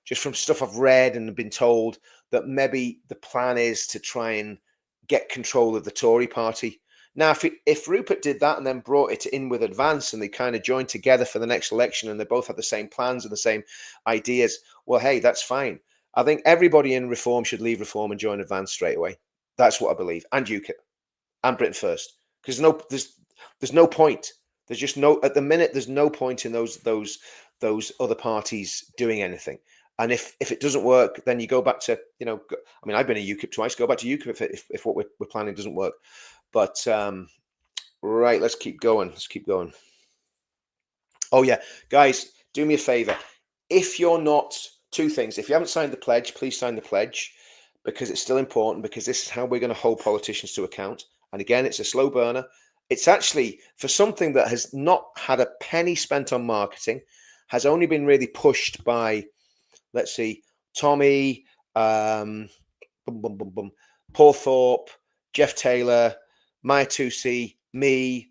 just from stuff I've read and been told, that maybe the plan is to try and get control of the Tory party. Now, if Rupert did that and then brought it in with Advance, and they kind of joined together for the next election, and they both had the same plans and the same ideas, well, hey, that's fine. I think everybody in Reform should leave Reform and join Advance straight away. That's what I believe. And UKIP and Britain First, because there's no point. There's just no, at the minute, there's no point in those other parties doing anything. And if it doesn't work, then you go back to, I mean, I've been a UKIP twice. Go back to UKIP if what we're planning doesn't work. But right, let's keep going. Oh yeah, guys, do me a favor. If you're not, two things. If you haven't signed the pledge, please sign the pledge, because it's still important, because this is how we're going to hold politicians to account. And again, it's a slow burner. It's actually for something that has not had a penny spent on marketing, has only been really pushed by, let's see, Tommy, Paul Thorpe, Jeff Taylor, Maya Tusi, me,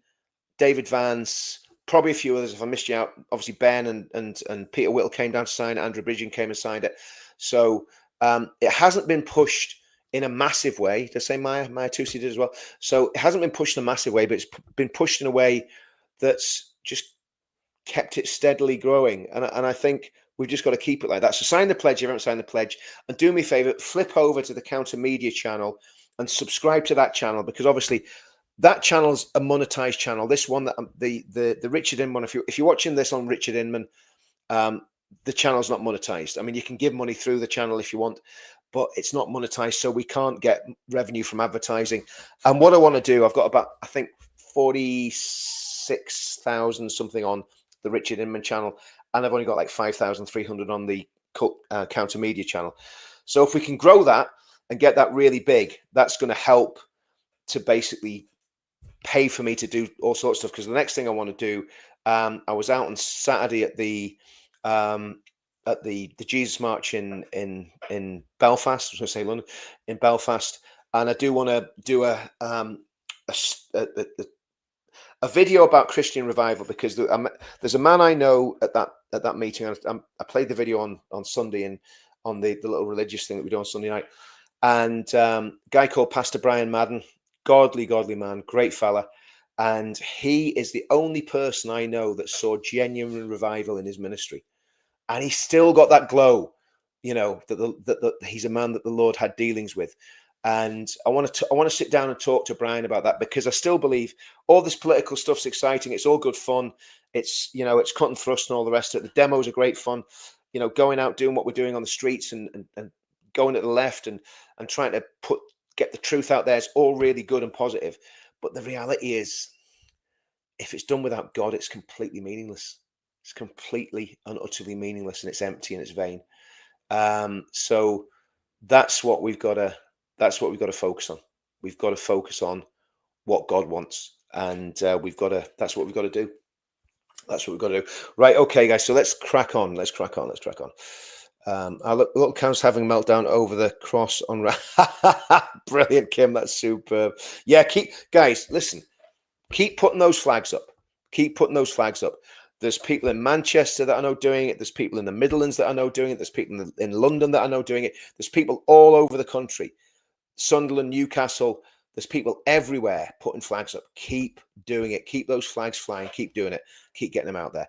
David Vance, probably a few others if I missed you out. Obviously, Ben and Peter Whittle came down to sign it. Andrew Bridgen came and signed it. So it hasn't been pushed in a massive way. To say Maya Tusi did as well. So it hasn't been pushed in a massive way, but it's been pushed in a way that's just kept it steadily growing. And I think we've just got to keep it like that. So sign the pledge if you haven't signed the pledge. And do me a favor, flip over to the Counter Media channel and subscribe to that channel, because obviously that channel's a monetized channel. This one, that the Richard Inman, if you're watching this on Richard Inman, the channel's not monetized. I mean, you can give money through the channel if you want, but it's not monetized, so we can't get revenue from advertising. And what I want to do, I've got about, I think, 46,000 something on the Richard Inman channel, and I've only got like 5,300 on the Counter Media channel. So if we can grow that and get that really big, that's going to help to basically pay for me to do all sorts of stuff. Because the next thing I want to do, I was out on Saturday at the Jesus March in Belfast. I was going to say London, in Belfast, and I do want to do a video about Christian revival, because there's a man I know at that meeting. I played the video on Sunday and on the little religious thing that we do on Sunday night, and a guy called Pastor Brian Madden, godly man, great fella, and he is the only person I know that saw genuine revival in his ministry, and he's still got that glow, that he's a man that the Lord had dealings with. And I want to sit down and talk to Brian about that, because I still believe all this political stuff's exciting. It's all good fun. It's it's cut and thrust and all the rest of it. The demos are great fun. Going out, doing what we're doing on the streets and going at the left and trying to get the truth out there is all really good and positive. But the reality is, if it's done without God, it's completely meaningless. It's completely and utterly meaningless, and it's empty and it's vain. So that's what we've got to focus on. We've got to focus on what God wants, and that's what we've got to do. That's what we've got to do. Right, okay, guys. So let's crack on. Our little Count's having a meltdown over the cross on. Brilliant, Kim. That's superb. Yeah, guys, listen. Keep putting those flags up. There's people in Manchester that I know doing it. There's people in the Midlands that I know doing it. There's people in London that I know doing it. There's people all over the country. Sunderland, Newcastle. There's people everywhere putting flags up. Keep doing it. Keep those flags flying. Keep doing it. Keep getting them out there.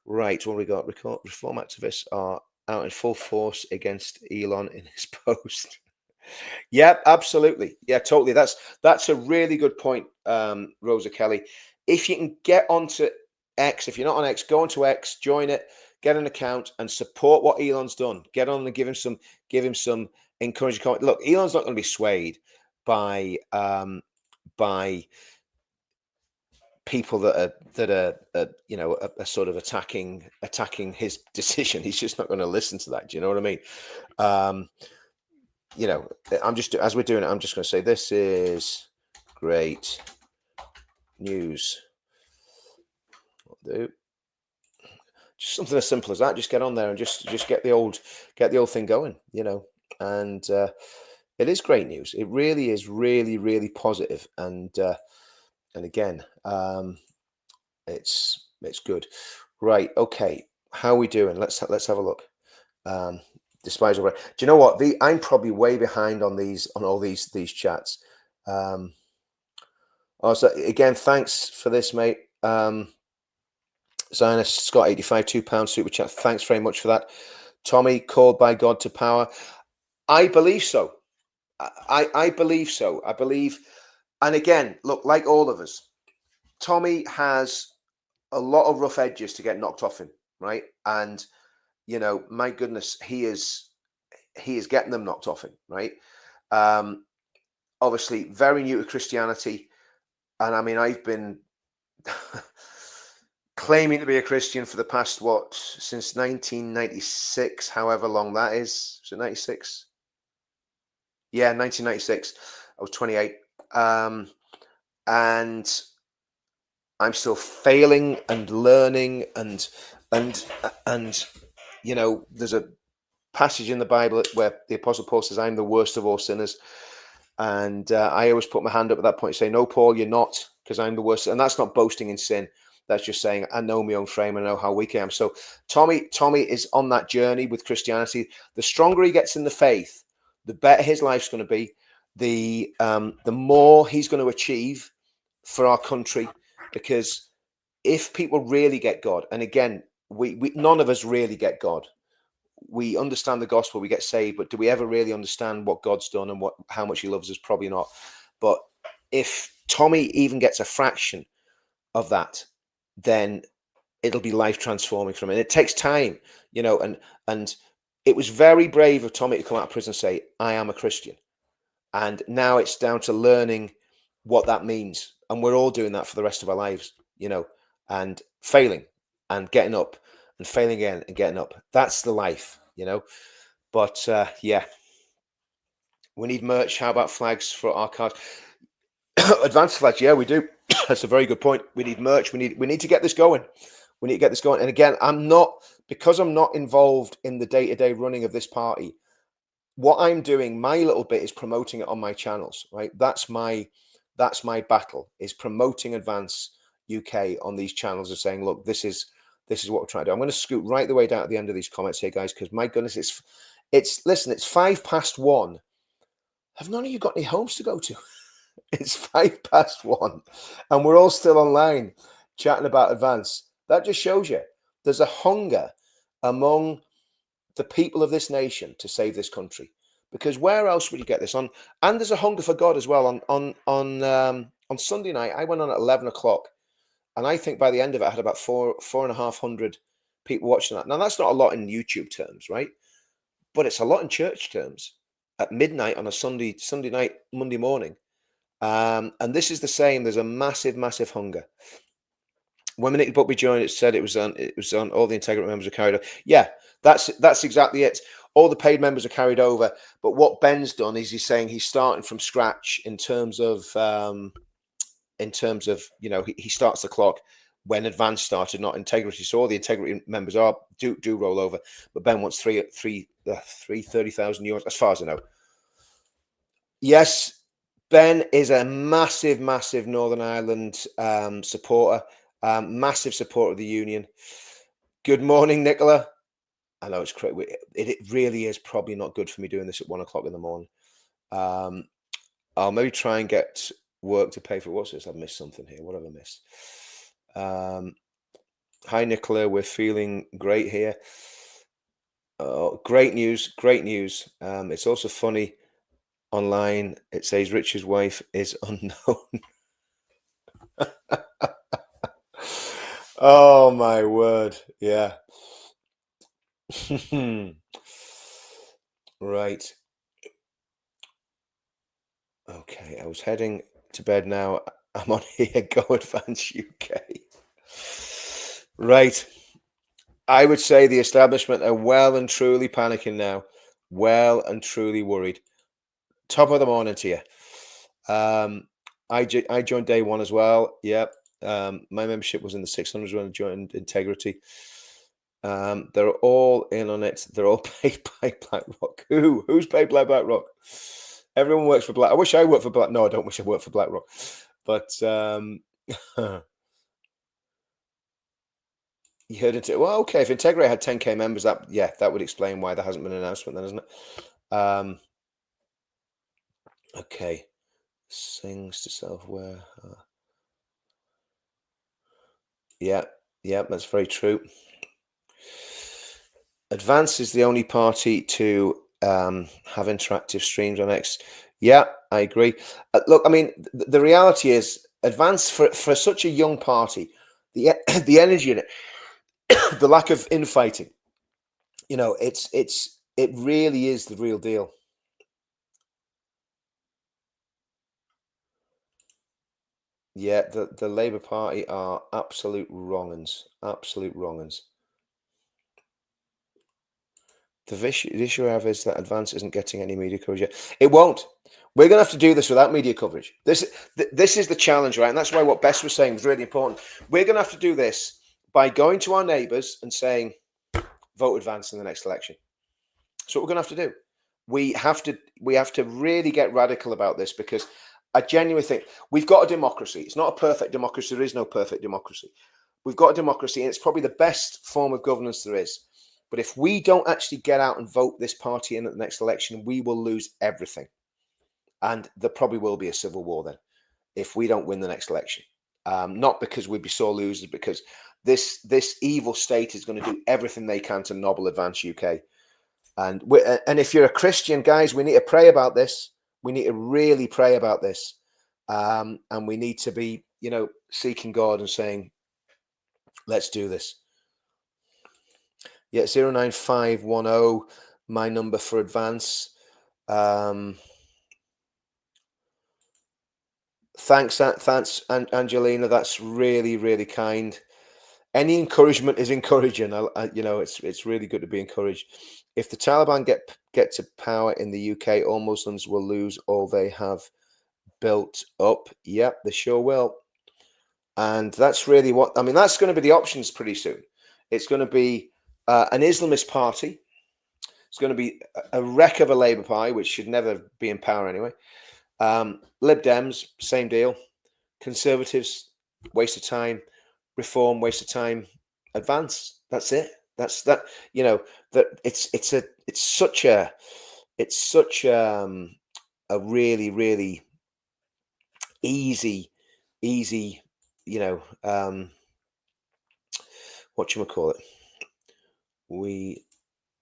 Right, what we got? Reform activists are out in full force against Elon in his post. Yep, absolutely. Yeah, totally. That's a really good point, Rosa Kelly. If you can get onto X, if you're not on X, go onto X, join it, get an account, and support what Elon's done. Get on and give him some encouraging comment. Look, Elon's not going to be swayed by people that are sort of attacking his decision. He's just not going to listen to that. Do you know what I mean? I'm just, as we're doing it, I'm just going to say this is great news. I'll do just something as simple as that. Just get on there and just get the old thing going, and it is great news. It really is really, really positive. And again, it's good. Right. Okay. How are we doing? Let's have a look. Despise over. Do you know what? I'm probably way behind on all these chats. So again, thanks for this, mate. Zionist Scott 85 £2 super chat. Thanks very much for that. Tommy, called by God to power. I believe so. I believe so. I believe, and again, look, like all of us, Tommy has a lot of rough edges to get knocked off him, right? And my goodness, he is getting them knocked off him, right? Obviously, very new to Christianity, and I mean, I've been claiming to be a Christian for the past since 1996, however long that is. Was it 96? Yeah, 1996. I was 28, and I'm still failing and learning, and there's a passage in the Bible where the Apostle Paul says, "I'm the worst of all sinners," and I always put my hand up at that point and say, "No, Paul, you're not, because I'm the worst." And that's not boasting in sin. That's just saying I know my own frame and I know how weak I am. So Tommy is on that journey with Christianity. The stronger he gets in the faith, the better his life's going to be. The more he's going to achieve for our country, because if people really get God, and again, we none of us really get God. We understand the gospel, we get saved, but do we ever really understand what God's done and how much he loves us? Probably not. But if Tommy even gets a fraction of that, then it'll be life transforming for him. And it takes time, and it was very brave of Tommy to come out of prison and say, "I am a Christian." And now it's down to learning what that means. And we're all doing that for the rest of our lives, and failing and getting up and failing again and getting up. That's the life, But yeah, we need merch. How about flags for our cars? Advanced flags, yeah, we do. That's a very good point. We need merch. We need to get this going. We need to get this going. And again, because I'm not involved in the day-to-day running of this party. What I'm doing, my little bit, is promoting it on my channels, right? That's my battle, is promoting Advance UK on these channels and saying, look, this is what we're trying to do. I'm going to scoot right the way down at the end of these comments here, guys, because my goodness, it's 1:05. Have none of you got any homes to go to? It's 1:05, and we're all still online chatting about Advance. That just shows you there's a hunger among the people of this nation to save this country, because where else would you get this on? And there's a hunger for God as well. On Sunday night, I went on at 11 o'clock, and I think by the end of it, I had about 4,500 people watching that. Now, that's not a lot in YouTube terms, right? But it's a lot in church terms at midnight on a Sunday night, Monday morning. And this is the same. There's a massive, massive hunger. When Nick Buckby joined, it said it was on all the integrity members are carried over. Yeah, that's exactly it. All the paid members are carried over. But what Ben's done is he's saying he's starting from scratch in terms of he starts the clock when Advance started, not integrity. So all the integrity members do roll over. But Ben wants 30,000 euros, as far as I know. Yes, Ben is a massive, massive Northern Ireland supporter. Massive support of the union. Good morning, Nicola. I know it's crazy. It really is probably not good for me doing this at 1 o'clock in the morning. I'll maybe try and get work to pay for what's this? I've missed something here. What have I missed? Hi, Nicola. We're feeling great here. Oh, great news. Great news. It's also funny online. It says Richard's wife is unknown. Oh, my word. Yeah. Right. Okay. I was heading to bed now. I'm on here. Go Advance UK. Right. I would say the establishment are well and truly panicking now. Well and truly worried. Top of the morning to you. I joined day one as well. Yep. My membership was in the 600s when I joined Integrity. They're all in on it. They're all paid by BlackRock. Who's paid by BlackRock? Everyone works for Black. I wish I worked for Black. No, I don't wish I worked for BlackRock. But you heard it. Well, okay. If Integrity had 10K members, that would explain why there hasn't been an announcement then, isn't it? Okay. Sings to self-aware. Yeah, that's very true. Advance is the only party to have interactive streams on X. Yeah, I agree. Look, I mean, the reality is, Advance for such a young party, the the energy in it, the lack of infighting, it really is the real deal. Yeah, the Labour Party are absolute wrong-uns, absolute wrong-uns. The issue I have is that Advance isn't getting any media coverage yet. It won't. We're going to have to do this without media coverage. This is the challenge, right? And that's why what Bess was saying was really important. We're going to have to do this by going to our neighbours and saying, vote Advance in the next election. That's what we're going to have to do. We have to really get radical about this, because I genuinely think we've got a democracy. It's not a perfect democracy. There is no perfect democracy. We've got a democracy, and it's probably the best form of governance there is. But if we don't actually get out and vote this party in at the next election, we will lose everything. And there probably will be a civil war then if we don't win the next election. Not because we'd be sore losers, because this evil state is going to do everything they can to nobble Advance UK. And if you're a Christian, guys, we need to pray about this. We need to really pray about this. And we need to be, seeking God and saying, let's do this. Yeah, 09510, my number for Advance. Thanks, Angelina. That's really, really kind. Any encouragement is encouraging. It's really good to be encouraged. If the Taliban get to power in the UK, all Muslims will lose all they have built up. Yep, they sure will. And that's really that's going to be the options pretty soon. It's going to be an Islamist party. It's going to be a wreck of a Labour Party, which should never be in power anyway. Lib Dems, same deal. Conservatives, waste of time. Reform, waste of time. Advance, that's it. That's that. That it's such a really, really easy, what you call it.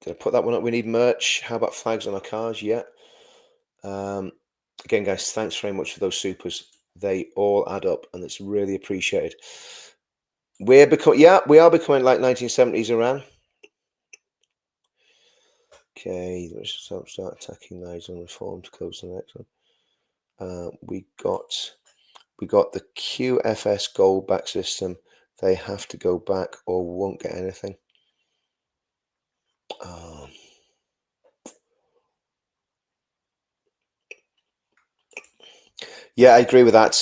Did I put that one up? We need merch. How about flags on our cars? Yeah. Again, guys, thanks very much for those supers. They all add up, and it's really appreciated. We are becoming like 1970s Iran. Okay, let's start attacking lives on reform to close the next one. We got the QFS gold back system. They have to go back or won't get anything. Yeah, I agree with that.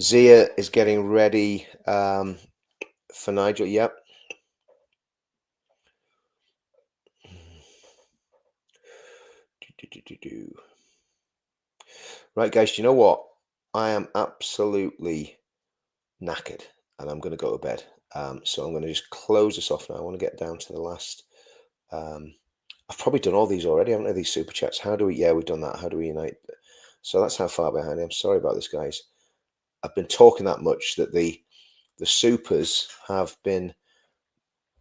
Zia is getting ready for Nigel. Yep. Right, guys, do you know what? I am absolutely knackered, and I'm going to go to bed. So I'm going to just close this off now. I want to get down to the last. I've probably done all these already, haven't I? These super chats. How do we? Yeah, we've done that. How do we unite? So that's how far behind I am. Sorry about this, guys. I've been talking that much that the supers have been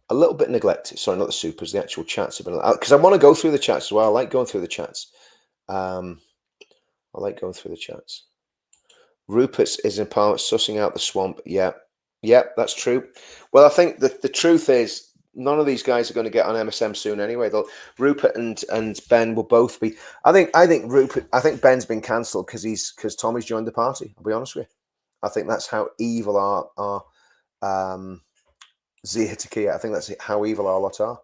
a little bit neglected. Sorry, not the supers. The actual chats have been, because I want to go through the chats as well. I like going through the chats. I like going through the chats. Rupert's is in Parliament sussing out the swamp. Yeah, that's true. Well, I think that the truth is none of these guys are going to get on MSM soon anyway. Rupert and Ben will both be. I think Ben's been cancelled because Tommy's joined the party. I'll be honest with you. I think that's how evil our Zia Takia. I think that's how evil our lot are.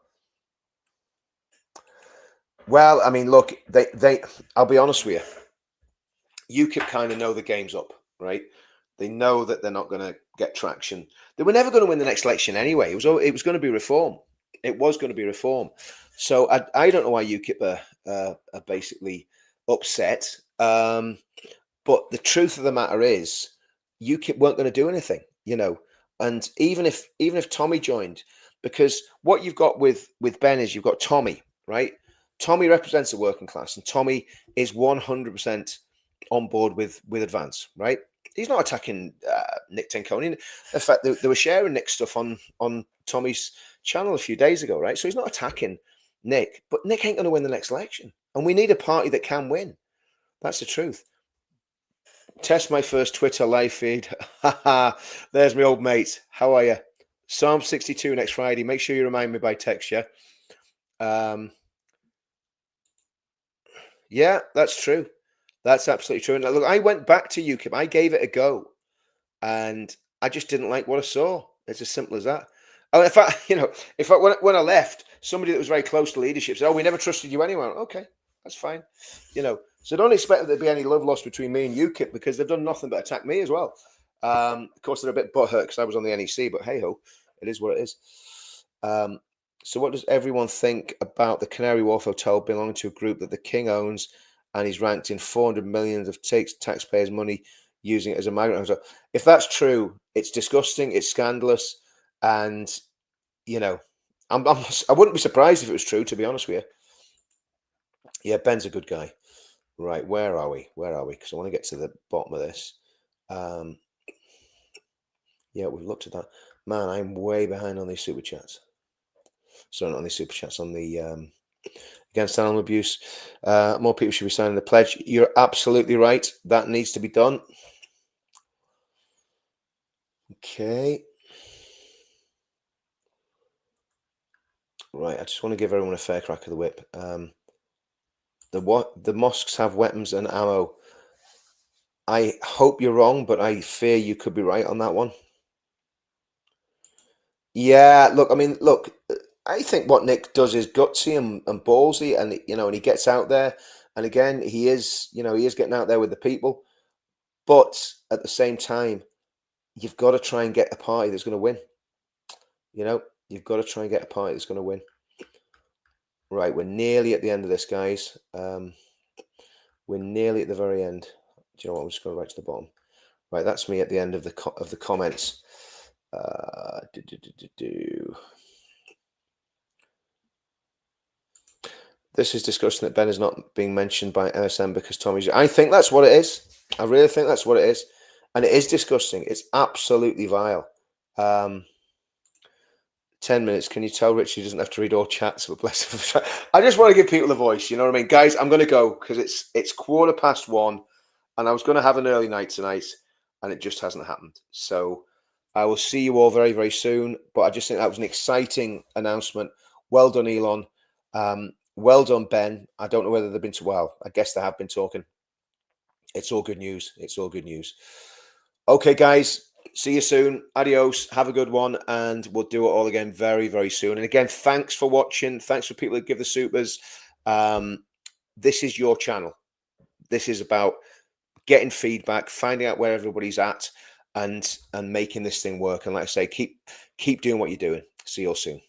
Well, I mean, look, they. I'll be honest with you. UKIP kind of know the game's up, right? They know that they're not going to get traction. They were never going to win the next election anyway. It was going to be reform. It was going to be reform. So I don't know why UKIP are basically upset. But the truth of the matter is, UKIP weren't going to do anything, And even if Tommy joined, because what you've got with Ben is you've got Tommy, right? Tommy represents the working class, and Tommy is 100% on board with Advance, right? He's not attacking Nick Tenconi. In fact, they were sharing Nick's stuff on Tommy's channel a few days ago, right? So he's not attacking Nick, but Nick ain't going to win the next election, and we need a party that can win. That's the truth. Test my first Twitter live feed. There's my old mate. How are you? Psalm 62 next Friday. Make sure you remind me by text, yeah? Yeah, that's true. That's absolutely true. And look, I went back to UKIP. I gave it a go, and I just didn't like what I saw. It's as simple as that. Oh, in fact, when I left, somebody that was very close to leadership said, "Oh, we never trusted you anyway." Okay, that's fine. So don't expect that there'd be any love lost between me and UKIP because they've done nothing but attack me as well. Of course, they're a bit butthurt because I was on the NEC, but hey ho, it is what it is. So what does everyone think about the Canary Wharf Hotel belonging to a group that the King owns, and he's ranked in 400 million of taxpayers' money using it as a migrant hotel? If that's true, it's disgusting, it's scandalous, and I wouldn't be surprised if it was true, to be honest with you. Yeah, Ben's a good guy. Right, where are we? Because I want to get to the bottom of this. Yeah, we've looked at that. Man, I'm way behind on these super chats. Sorry, not on these super chats, on the against animal abuse. More people should be signing the pledge. You're absolutely right. That needs to be done. Okay. Right, I just want to give everyone a fair crack of the whip. The mosques have weapons and ammo. I hope you're wrong, but I fear you could be right on that one. Yeah, look, I think what Nick does is gutsy and ballsy, and and he gets out there, and again, he is getting out there with the people, but at the same time, you've got to try and get a party that's going to win. You've got to try and get a party that's going to win. Right, we're nearly at the end of this, guys. We're nearly at the very end. Do you know what? I'm just going right to the bottom. Right, that's me at the end of the comments. This is disgusting that Ben is not being mentioned by MSM because Tommy's. I think that's what it is. I really think that's what it is. And it is disgusting. It's absolutely vile. 10 minutes. Can you tell Richie doesn't have to read all chats? But bless him. I just want to give people a voice. You know what I mean? Guys, I'm going to go because it's 1:15 and I was going to have an early night tonight and it just hasn't happened. So I will see you all very, very soon. But I just think that was an exciting announcement. Well done, Elon. Well done, Ben. I don't know whether they've been I guess they have been talking. It's all good news. It's all good news. Okay, guys. See you soon. Adios. Have a good one. And we'll do it all again very, very soon. And again, thanks for watching. Thanks for people that give the supers. This is your channel. This is about getting feedback, finding out where everybody's at, and making this thing work. And like I say, keep doing what you're doing. See you all soon.